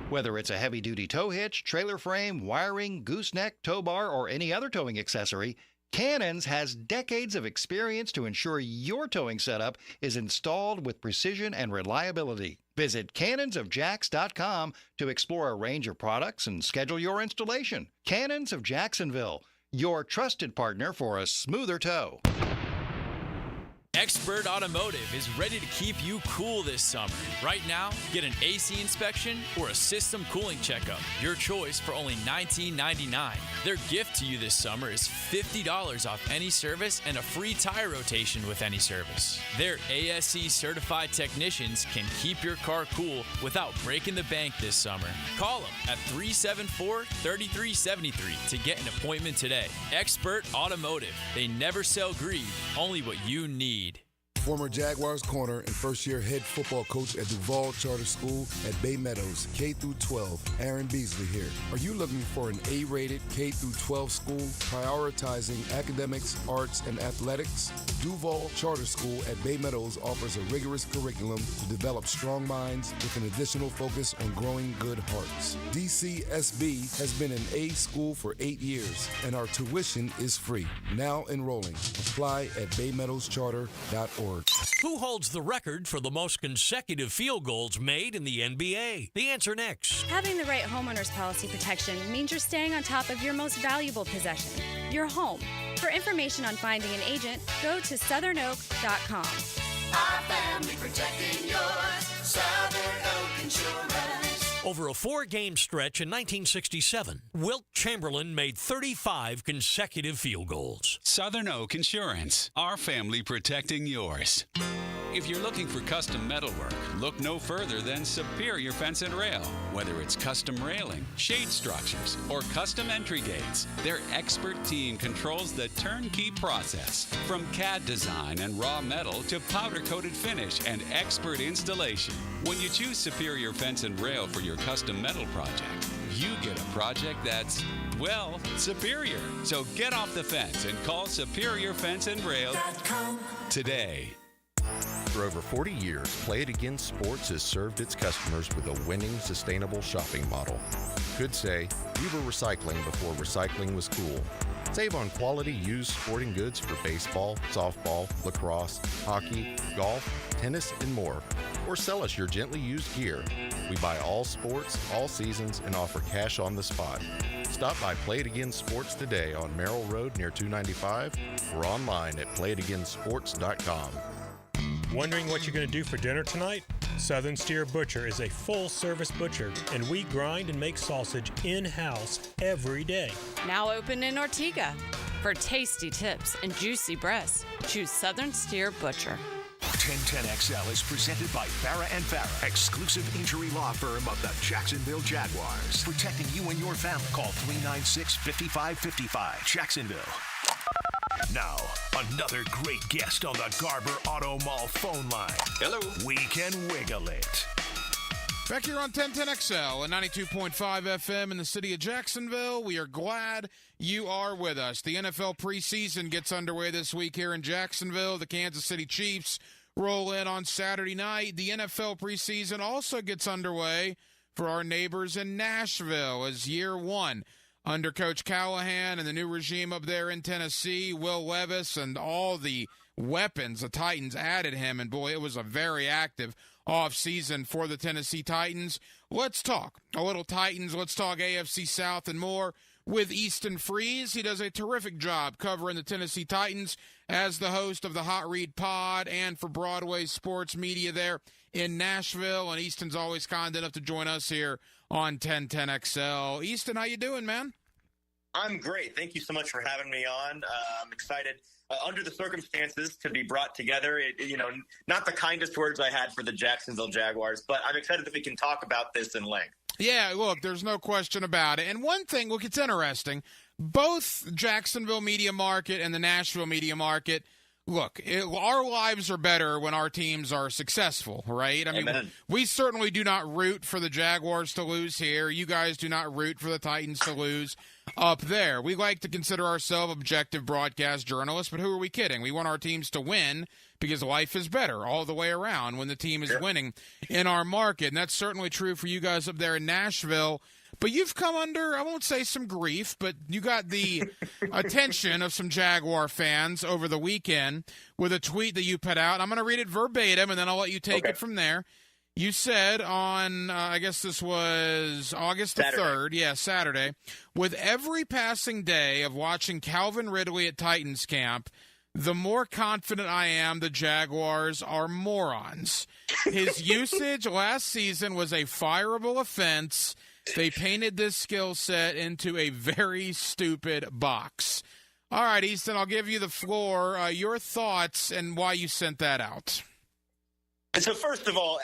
Whether it's a heavy-duty tow hitch, trailer frame, wiring, gooseneck, tow bar, or any other towing accessory, Cannons has decades of experience to ensure your towing setup is installed with precision and reliability. Visit cannonsofjacks.com to explore a range of products and schedule your installation. Cannons of Jacksonville, your trusted partner for a smoother tow. Expert Automotive is ready to keep you cool this summer. Right now, get an AC inspection or a system cooling checkup. Your choice for only $19.99. Their gift to you this summer is $50 off any service and a free tire rotation with any service. Their ASE certified technicians can keep your car cool without breaking the bank this summer. Call them at 374-3373 to get an appointment today. Expert Automotive. They never sell greed, only what you need. Former Jaguars corner and first-year head football coach at Duval Charter School at Bay Meadows, K-12, Aaron Beasley here. Are you looking for an A-rated K-12 school prioritizing academics, arts, and athletics? Duval Charter School at Bay Meadows offers a rigorous curriculum to develop strong minds with an additional focus on growing good hearts. DCSB has been an A school for 8 years, and our tuition is free. Now enrolling. Apply at baymeadowscharter.org. Who holds the record for the most consecutive field goals made in the NBA? The answer next. Having the right homeowner's policy protection means you're staying on top of your most valuable possession, your home. For information on finding an agent, go to southernoak.com. Our family protecting yours. Southern Oak Insurance. Over a 4-game stretch in 1967, Wilt Chamberlain made 35 consecutive field goals. Southern Oak Insurance, our family protecting yours. If you're looking for custom metalwork, look no further than Superior Fence and Rail. Whether it's custom railing, shade structures, or custom entry gates, their expert team controls the turnkey process. From CAD design and raw metal to powder-coated finish and expert installation. When you choose Superior Fence and Rail for your custom metal project, you get a project that's, well, superior. So get off the fence and call Superior Fence and Rail today. For over 40 years, Play It Again Sports has served its customers with a winning, sustainable shopping model. Could say, we were recycling before recycling was cool. Save on quality used sporting goods for baseball, softball, lacrosse, hockey, golf, tennis, and more. Or sell us your gently used gear. We buy all sports, all seasons, and offer cash on the spot. Stop by Play It Again Sports today on Merrill Road near 295 or online at playitagainsports.com. Wondering what you're going to do for dinner tonight? Southern Steer Butcher is a full-service butcher, and we grind and make sausage in-house every day. Now open in Ortega. For tasty tips and juicy breasts, choose Southern Steer Butcher. 1010XL is presented by Farah & Farah, exclusive injury law firm of the Jacksonville Jaguars. Protecting you and your family. Call 396-5555. Jacksonville. Now, another great guest on the Garber Auto Mall phone line. Hello. We can wiggle it. Back here on 1010XL and 92.5 FM in the city of Jacksonville. We are glad you are with us. The NFL preseason gets underway this week here in Jacksonville. The Kansas City Chiefs roll in on Saturday night. The NFL preseason also gets underway for our neighbors in Nashville as year one under Coach Callahan and the new regime up there in Tennessee, Will Levis, and all the weapons the Titans added him. And, boy, it was a very active offseason for the Tennessee Titans. Let's talk a little Titans. Let's talk AFC South and more with Easton Freeze. He does a terrific job covering the Tennessee Titans as the host of the Hot Read Pod and for Broadway Sports Media there in Nashville. And Easton's always kind enough to join us here on 1010XL. Easton, how you doing, man? I'm great. Thank you so much for having me on. I'm excited under the circumstances to be brought together. Not the kindest words I had for the Jacksonville Jaguars, but I'm excited that we can talk about this in length. Yeah, look, there's no question about it. And one thing, look, it's interesting. Both Jacksonville media market and the Nashville media market, look, our lives are better when our teams are successful, right? I mean, we certainly do not root for the Jaguars to lose here. You guys do not root for the Titans to lose up there. We like to consider ourselves objective broadcast journalists, but who are we kidding? We want our teams to win because life is better all the way around when the team is winning in our market. And that's certainly true for you guys up there in Nashville. But you've come under, I won't say some grief, but you got the attention of some Jaguar fans over the weekend with a tweet that you put out. I'm going to read it verbatim, and then I'll let you take it from there. You said on, I guess this was August the 3rd, Saturday, with every passing day of watching Calvin Ridley at Titans camp, the more confident I am the Jaguars are morons. His usage last season was a fireable offense. They painted this skill set into a very stupid box. All right, Easton, I'll give you the floor. Your thoughts and why you sent that out. So first of all,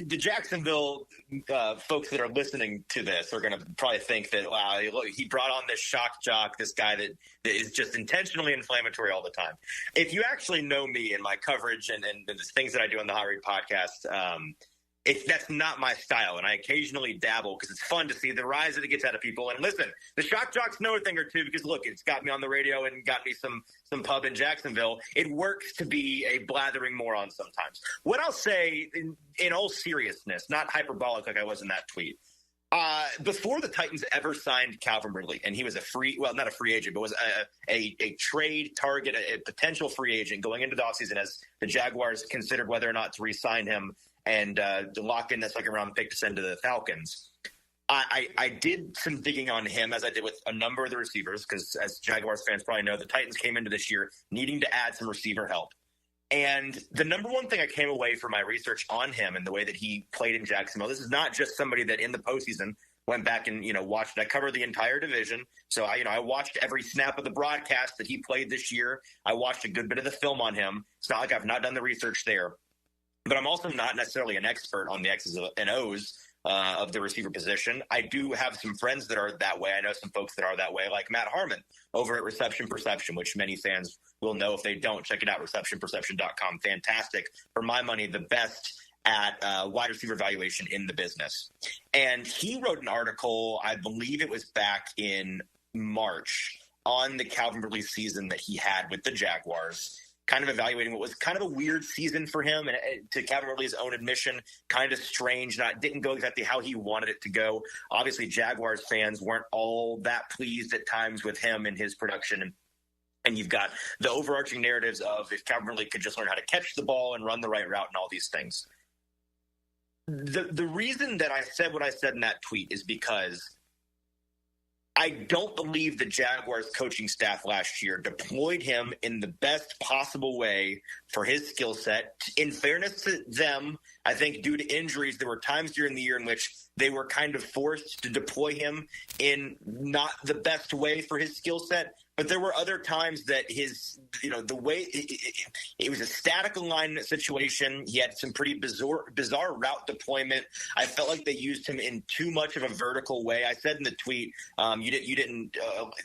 the Jacksonville folks that are listening to this are going to probably think that, wow, look, he brought on this shock jock, this guy that is just intentionally inflammatory all the time. If you actually know me and my coverage and the things that I do on the Hot Read podcast, that's not my style, and I occasionally dabble because it's fun to see the rise that it gets out of people. And listen, the shock jocks know a thing or two because, look, it's got me on the radio and got me some pub in Jacksonville. It works to be a blathering moron sometimes. What I'll say in all seriousness, not hyperbolic like I was in that tweet, before the Titans ever signed Calvin Ridley, and he was not a free agent, but was a trade target, a potential free agent going into the offseason as the Jaguars considered whether or not to re-sign him and to lock in that second-round pick to send to the Falcons. I did some digging on him, as I did with a number of the receivers, because as Jaguars fans probably know, the Titans came into this year needing to add some receiver help. And the number one thing I came away from my research on him and the way that he played in Jacksonville, this is not just somebody that in the postseason went back and, watched. I covered the entire division. So, I watched every snap of the broadcast that he played this year. I watched a good bit of the film on him. It's not like I've not done the research there. But I'm also not necessarily an expert on the X's and O's of the receiver position. I do have some friends that are that way. I know some folks that are that way, like Matt Harmon over at Reception Perception, which many fans will know. If they don't, check it out, receptionperception.com. Fantastic. For my money, the best at wide receiver valuation in the business. And he wrote an article, I believe it was back in March, on the Calvin Ridley season that he had with the Jaguars, kind of evaluating what was kind of a weird season for him, and to Calvin Ridley's own admission, kind of strange. Didn't go exactly how he wanted it to go. Obviously, Jaguars fans weren't all that pleased at times with him and his production. And you've got the overarching narratives of if Calvin Ridley could just learn how to catch the ball and run the right route and all these things. The reason that I said what I said in that tweet is because I don't believe the Jaguars coaching staff last year deployed him in the best possible way for his skill set. In fairness to them, I think due to injuries, there were times during the year in which they were kind of forced to deploy him in not the best way for his skill set. But there were other times that the way it was a static alignment situation. He had some pretty bizarre route deployment. I felt like they used him in too much of a vertical way. I said in the tweet, you didn't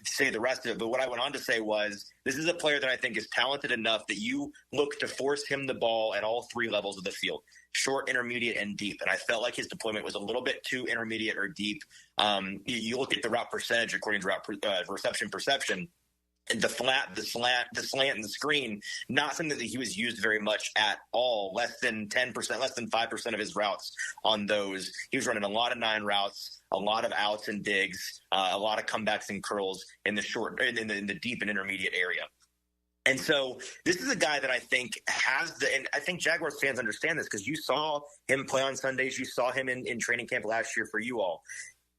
say the rest of it, but what I went on to say was, this is a player that I think is talented enough that you look to force him the ball at all three levels of the field: short, intermediate, and deep. And I felt like his deployment was a little bit too intermediate or deep. You look at the route percentage according to route reception perception. And the slant, and the screen, not something that he was used very much at all. Less than 10%, less than 5% of his routes on those. He was running a lot of 9 routes, a lot of outs and digs, a lot of comebacks and curls in the short, in the deep and intermediate area. And so this is a guy that I think and I think Jaguars fans understand this because you saw him play on Sundays. You saw him in training camp last year for you all.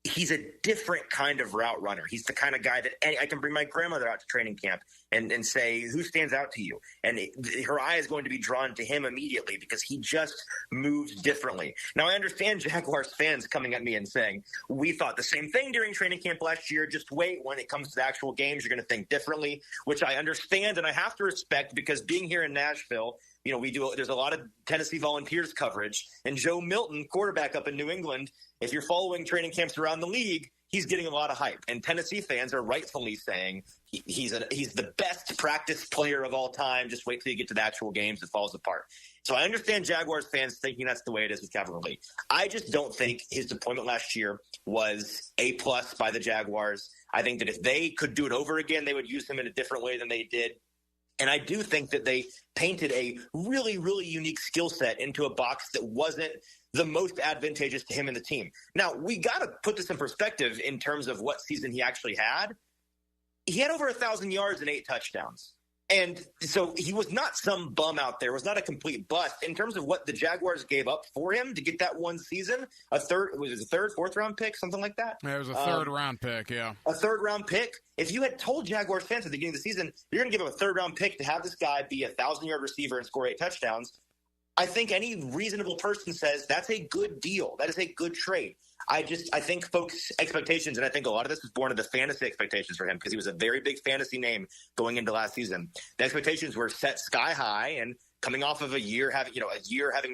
He's a different kind of route runner. He's the kind of guy that I can bring my grandmother out to training camp and say, who stands out to you? And her eye is going to be drawn to him immediately because he just moves differently. Now, I understand Jaguars fans coming at me and saying, we thought the same thing during training camp last year. Just wait. When it comes to the actual games, you're going to think differently, which I understand and I have to respect because being here in Nashville, there's a lot of Tennessee Volunteers coverage, and Joe Milton, quarterback up in New England, if you're following training camps around the league, he's getting a lot of hype. And Tennessee fans are rightfully saying he's the best practice player of all time. Just wait till you get to the actual games, it falls apart. So I understand Jaguars fans thinking that's the way it is with Calvin Ridley. I just don't think his deployment last year was A+ by the Jaguars. I think that if they could do it over again, they would use him in a different way than they did. And I do think that they painted a really, really unique skill set into a box that wasn't the most advantageous to him and the team. Now, we got to put this in perspective in terms of what season he actually had. He had over 1,000 yards and 8 touchdowns. And so he was not some bum out there. It was not a complete bust. In terms of what the Jaguars gave up for him to get that one season, fourth round pick, something like that? Yeah, it was a third-round pick, yeah. A third-round pick. If you had told Jaguars fans at the beginning of the season, you're going to give up a third-round pick to have this guy be a 1,000-yard receiver and score 8 touchdowns, I think any reasonable person says that's a good deal. That is a good trade. I think folks' expectations, and I think a lot of this is born of the fantasy expectations for him because he was a very big fantasy name going into last season. The expectations were set sky high, and coming off of a year having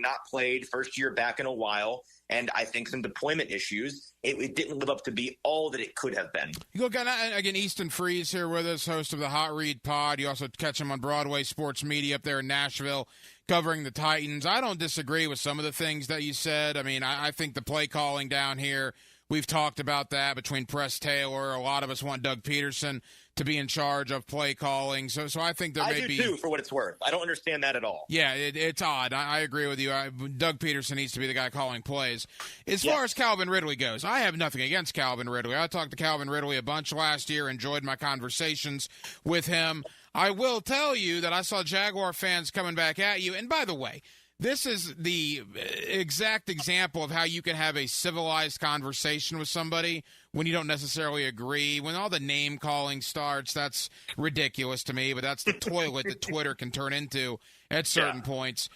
not played, first year back in a while, and I think some deployment issues, it didn't live up to be all that it could have been. You look again, Easton Freeze here with us, host of the Hot Read Pod. You also catch him on Broadway Sports Media up there in Nashville, covering the Titans. I don't disagree with some of the things that you said. I mean, I think the play calling down here, we've talked about that between Press Taylor. A lot of us want Doug Peterson to be in charge of play calling. So I think there may be... I do, too, for what it's worth. I don't understand that at all. Yeah, it's odd. I agree with you. Doug Peterson needs to be the guy calling plays. As far as Calvin Ridley goes, I have nothing against Calvin Ridley. I talked to Calvin Ridley a bunch last year, enjoyed my conversations with him. I will tell you that I saw Jaguar fans coming back at you. And by the way, this is the exact example of how you can have a civilized conversation with somebody when you don't necessarily agree. When all the name calling starts, that's ridiculous to me, but that's the toilet that Twitter can turn into at certain points.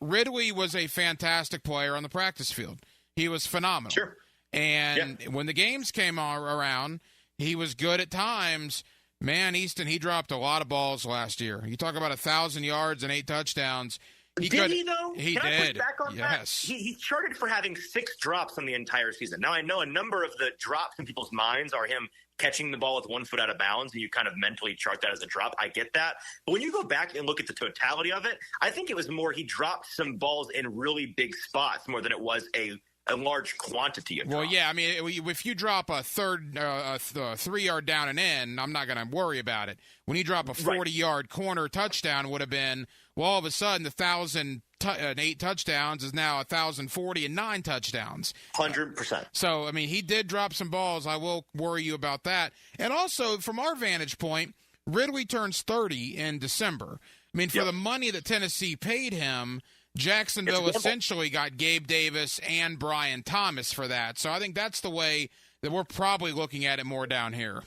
Ridley was a fantastic player on the practice field. He was phenomenal. Sure. And when the games came around, he was good at times. Man, Easton, he dropped a lot of balls last year. You talk about 1,000 yards and 8 touchdowns. Did he, though? He Can did. I push back on that? He charted for having 6 drops on the entire season. Now, I know a number of the drops in people's minds are him catching the ball with 1 foot out of bounds, and you kind of mentally chart that as a drop. I get that. But when you go back and look at the totality of it, I think it was more he dropped some balls in really big spots more than it was a a large quantity of Well, yeah, I mean, if you drop a 3-yard down and in, I'm not going to worry about it. When you drop a 40-yard corner touchdown, would have been, well, all of a sudden, the 1,008 touchdowns is now 1,040 and 9 touchdowns. 100%. So, I mean, he did drop some balls. I will worry you about that. And also, from our vantage point, Ridley turns 30 in December. I mean, for the money that Tennessee paid him, Jacksonville essentially got Gabe Davis and Brian Thomas for that. So I think that's the way that we're probably looking at it more down here.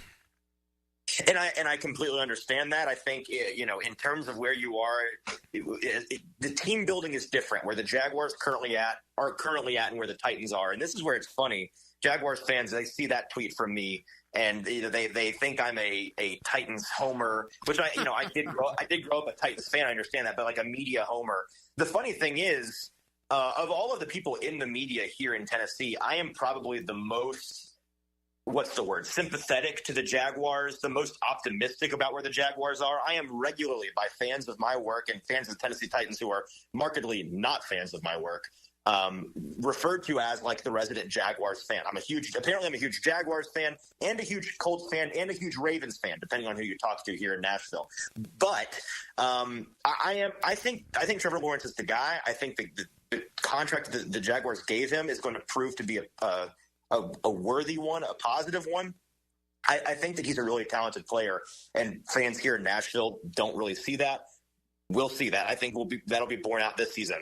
And I completely understand that. I think, in terms of where you are, the team building is different. Where the Jaguars are currently at and where the Titans are. And this is where it's funny. Jaguars fans, they see that tweet from me, and they think I'm a Titans homer, which I did grow up a Titans fan. I understand that, but like a media homer. The funny thing is, of all of the people in the media here in Tennessee, I am probably the most, sympathetic to the Jaguars, the most optimistic about where the Jaguars are. I am regularly, by fans of my work and fans of the Tennessee Titans who are markedly not fans of my work, referred to as like the resident Jaguars fan. Apparently I'm a huge Jaguars fan and a huge Colts fan and a huge Ravens fan, depending on who you talk to here in Nashville. But I think Trevor Lawrence is the guy. I think the contract that the Jaguars gave him is going to prove to be a worthy one, a positive one. I think that he's a really talented player, and fans here in Nashville don't really see that. We'll see that. I think that'll be borne out this season.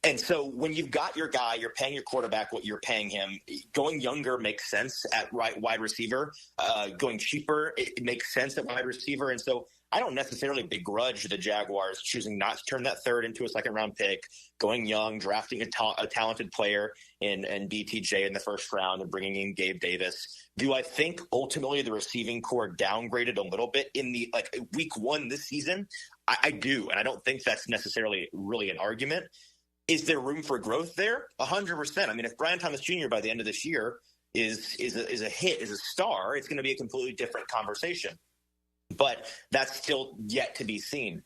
And so when you've got your guy, you're paying your quarterback what you're paying him. Going younger makes sense at wide receiver. Going cheaper, it makes sense at wide receiver. And so I don't necessarily begrudge the Jaguars choosing not to turn that third into a second-round pick, going young, drafting a talented player in BTJ in the first round and bringing in Gabe Davis. Do I think ultimately the receiving core downgraded a little bit in the week one this season? I do, and I don't think that's necessarily really an argument. Is there room for growth there? 100%. I mean, if Brian Thomas Jr. by the end of this year is a hit, is a star, it's going to be a completely different conversation. But that's still yet to be seen.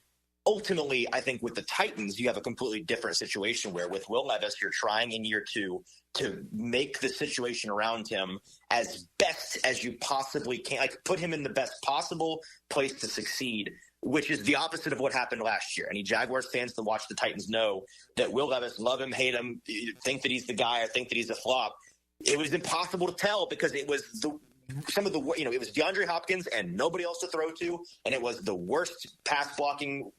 Ultimately, I think with the Titans, you have a completely different situation where with Will Levis, you're trying in year two to make the situation around him as best as you possibly can, like put him in the best possible place to succeed, which is the opposite of what happened last year. Any Jaguars fans that watch the Titans know that Will Levis, love him, hate him, think that he's the guy, or think that he's a flop. It was impossible to tell because it was it was DeAndre Hopkins and nobody else to throw to, and it was the worst pass blocking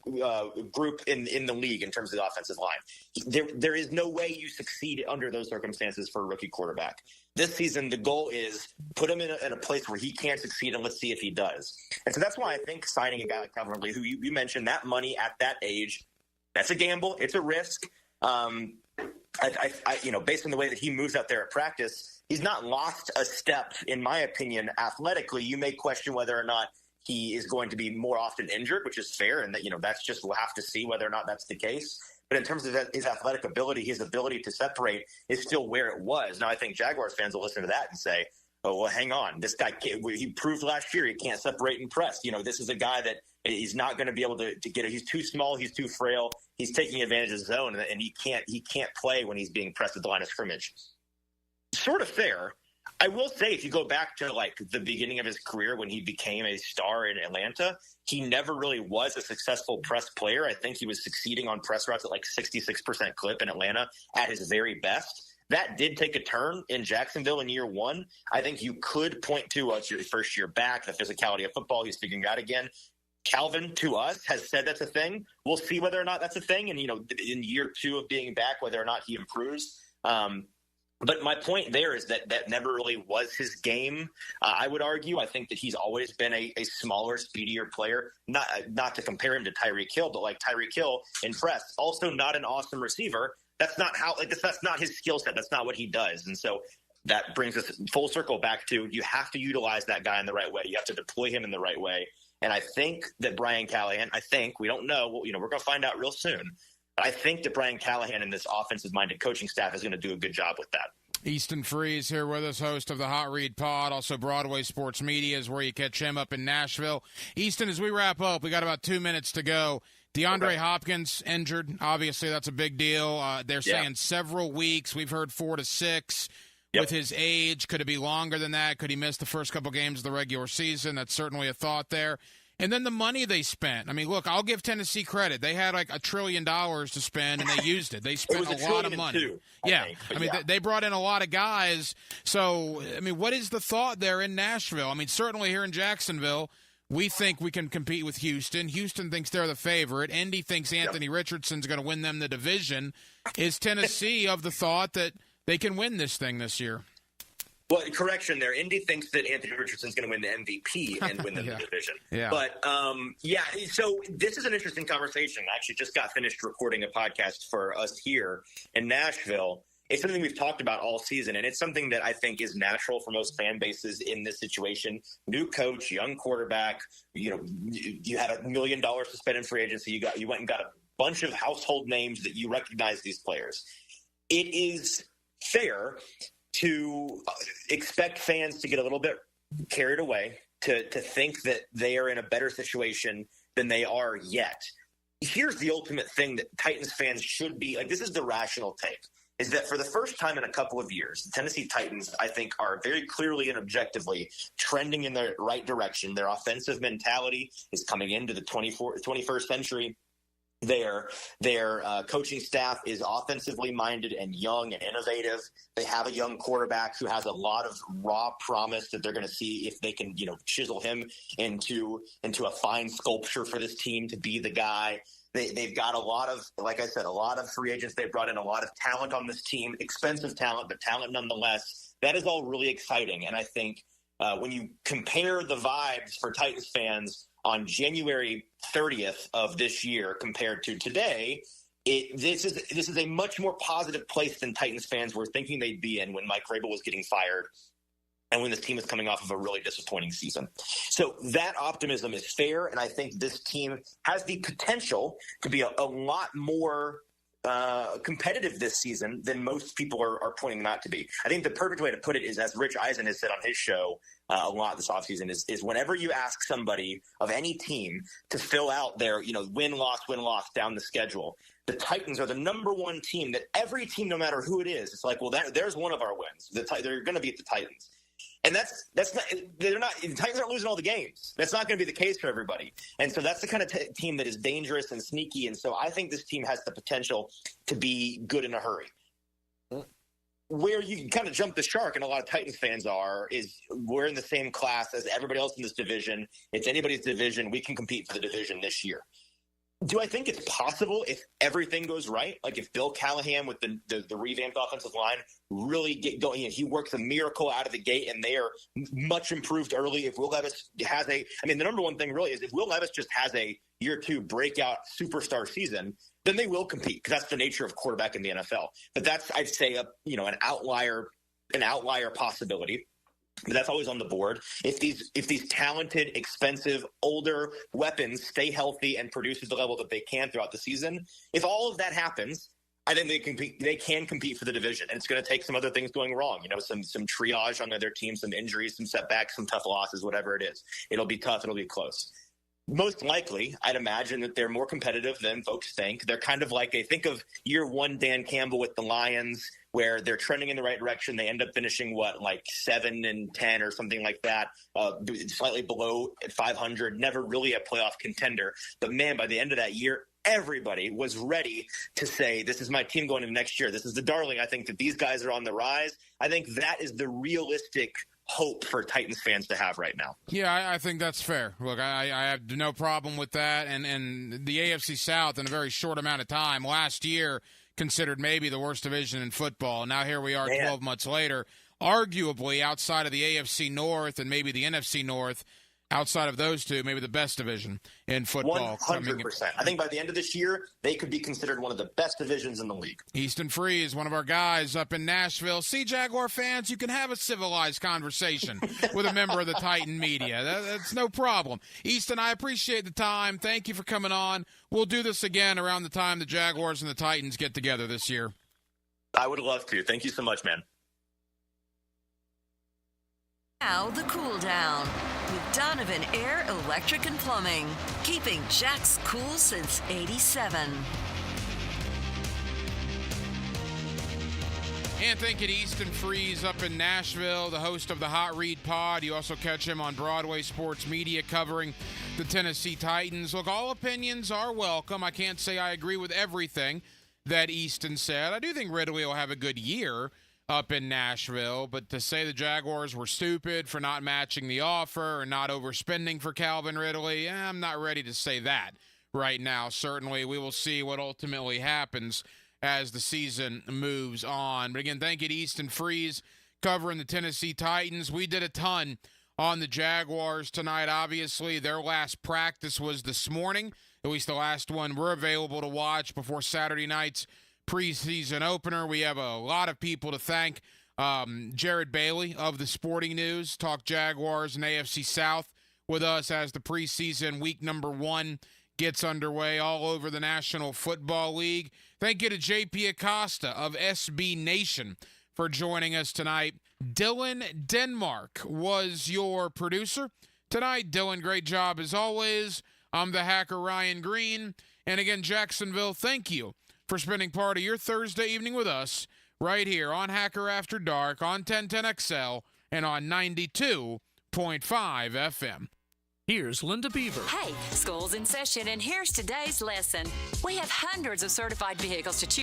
group in the league in terms of the offensive line. There is no way you succeed under those circumstances for a rookie quarterback. This season, the goal is put him in a place where he can't succeed, and let's see if he does. And so that's why I think signing a guy like Calvin Ridley, who you mentioned, that money at that age, that's a gamble. It's a risk. Based on the way that he moves out there at practice, he's not lost a step, in my opinion, athletically. You may question whether or not he is going to be more often injured, which is fair, and that that's just, we'll have to see whether or not that's the case. But in terms of his athletic ability, his ability to separate is still where it was. Now, I think Jaguars fans will listen to that and say, oh, well, hang on. This guy, he proved last year he can't separate and press. This is a guy that he's not going to be able to get it. He's too small. He's too frail. He's taking advantage of his zone, and he can't play when he's being pressed at the line of scrimmage. Sort of fair. I will say, if you go back to the beginning of his career when he became a star in Atlanta, he never really was a successful press player. I think he was succeeding on press routes at 66% clip in Atlanta at his very best. That did take a turn in Jacksonville in year one. I think you could point to it's your first year back, the physicality of football. He's figuring out again. Calvin, to us, has said that's a thing. We'll see whether or not that's a thing. And, in year two of being back, whether or not he improves. But my point there is that never really was his game. I would argue. I think that he's always been a smaller, speedier player. Not to compare him to Tyreek Hill, but Tyreek Hill in press, also not an awesome receiver. That's not that's not his skill set. That's not what he does. And so that brings us full circle back to you have to utilize that guy in the right way. You have to deploy him in the right way. And I think that Brian Callahan, we don't know. We're going to find out real soon. I think that Brian Callahan and this offensive-minded coaching staff is going to do a good job with that. Easton Freeze here with us, host of the Hot Read Pod. Also, Broadway Sports Media is where you catch him up in Nashville. Easton, as we wrap up, we got about 2 minutes to go. DeAndre Hopkins injured. Obviously, that's a big deal. They're saying several weeks. We've heard 4 to 6. With his age, could it be longer than that? Could he miss the first couple games of the regular season? That's certainly a thought there. And then the money they spent. I mean, look, I'll give Tennessee credit. They had like $1 trillion to spend, and they used it. They spent a lot of money. I mean, they brought in a lot of guys. So, I mean, what is the thought there in Nashville? I mean, certainly here in Jacksonville, we think we can compete with Houston. Houston thinks they're the favorite. Indy thinks Anthony Richardson's going to win them the division. Is Tennessee of the thought that they can win this thing this year? Well, correction there. Indy thinks that Anthony Richardson's going to win the MVP and win them the division. But, so this is an interesting conversation. I actually just got finished recording a podcast for us here in Nashville. It's something we've talked about all season, and it's something that I think is natural for most fan bases in this situation. New coach, young quarterback, you had $1 million to spend in free agency. You went and got a bunch of household names that you recognize these players. It is fair to expect fans to get a little bit carried away, to think that they are in a better situation than they are yet. Here's the ultimate thing that Titans fans should be – like, this is the rational take, is that for the first time in a couple of years, the Tennessee Titans, I think, are very clearly and objectively trending in the right direction. Their offensive mentality is coming into the 21st century. Their coaching staff is offensively minded and young and innovative. They have a young quarterback who has a lot of raw promise that they're going to see if they can, chisel him into a fine sculpture for this team to be the guy. They've got a lot of, like I said, a lot of free agents. They've brought in a lot of talent on this team, expensive talent, but talent nonetheless. That is all really exciting. And I think when you compare the vibes for Titans fans on January 30th of this year compared to today, this is a much more positive place than Titans fans were thinking they'd be in when Mike Vrabel was getting fired and when this team is coming off of a really disappointing season. So that optimism is fair, and I think this team has the potential to be a lot more competitive this season than most people are pointing them out to be. I think the perfect way to put it is, as Rich Eisen has said on his show a lot this offseason, is whenever you ask somebody of any team to fill out their win-loss down the schedule, the Titans are the number one team that every team, no matter who it is, it's like, well, there's one of our wins. They're going to beat the Titans. And that's not, they're not, the Titans aren't losing all the games. That's not going to be the case for everybody. And so that's the kind of team that is dangerous and sneaky. And so I think this team has the potential to be good in a hurry. Where you kind of jump the shark, and a lot of Titans fans is we're in the same class as everybody else in this division. It's anybody's division. We can compete for the division this year. Do I think it's possible if everything goes right? Like if Bill Callahan with the revamped offensive line really get going, he works a miracle out of the gate and they are much improved early. If Will Levis has the number one thing really is if Will Levis just has a year 2 breakout superstar season, then they will compete because that's the nature of quarterback in the NFL. But that's, I'd say, an outlier possibility. But that's always on the board. If these talented, expensive, older weapons stay healthy and produce at the level that they can throughout the season, if all of that happens, I think they can compete for the division. And it's going to take some other things going wrong. Some triage on their team, some injuries, some setbacks, some tough losses, whatever it is. It'll be tough. It'll be close. Most likely, I'd imagine that they're more competitive than folks think. They're kind of like, think of year 1 Dan Campbell with the Lions, where they're trending in the right direction. They end up finishing 7-10 or something like that, slightly below 500, never really a playoff contender. But man, by the end of that year, everybody was ready to say, this is my team going into next year. This is the darling. I think that these guys are on the rise. I think that is the realistic hope for Titans fans to have right now. Yeah, I think that's fair. Look, I have no problem with that. And the AFC South, in a very short amount of time, last year considered maybe the worst division in football. Now here we are 12 months later, arguably outside of the AFC North and maybe the NFC North, outside of those two, maybe the best division in football. 100%. I think by the end of this year, they could be considered one of the best divisions in the league. Easton Free is one of our guys up in Nashville. See, Jaguar fans, you can have a civilized conversation with a member of the Titan media. That's no problem. Easton, I appreciate the time. Thank you for coming on. We'll do this again around the time the Jaguars and the Titans get together this year. I would love to. Thank you so much, man. Now the cool down. with Donovan Air Electric and Plumbing. Keeping Jack's cool since '87. And thank you to Easton Freeze up in Nashville, the host of the Hot Read Pod. You also catch him on Broadway Sports Media covering the Tennessee Titans. Look, all opinions are welcome. I can't say I agree with everything that Easton said. I do think Ridley will have a good year up in Nashville, but to say the Jaguars were stupid for not matching the offer or not overspending for Calvin Ridley, I'm not ready to say that right now. Certainly, we will see what ultimately happens as the season moves on. But again, thank you to Easton Freeze covering the Tennessee Titans. We did a ton on the Jaguars tonight. Obviously, their last practice was this morning, at least the last one we're available to watch before Saturday night's preseason opener. We have a lot of people to thank. Jared Bailey of the Sporting News talked Jaguars and AFC South with us as the preseason week number 1 gets underway all over the National Football League. Thank you to JP Acosta of SB Nation for joining us tonight. Dylan Denmark was your producer tonight. Dylan, great job as always. I'm the hacker Ryan Green. And again, Jacksonville, thank you for spending part of your Thursday evening with us right here on Hacker After Dark on 1010XL and on 92.5 FM. Here's Linda Beaver. Hey, school's in session, and here's today's lesson. We have hundreds of certified vehicles to choose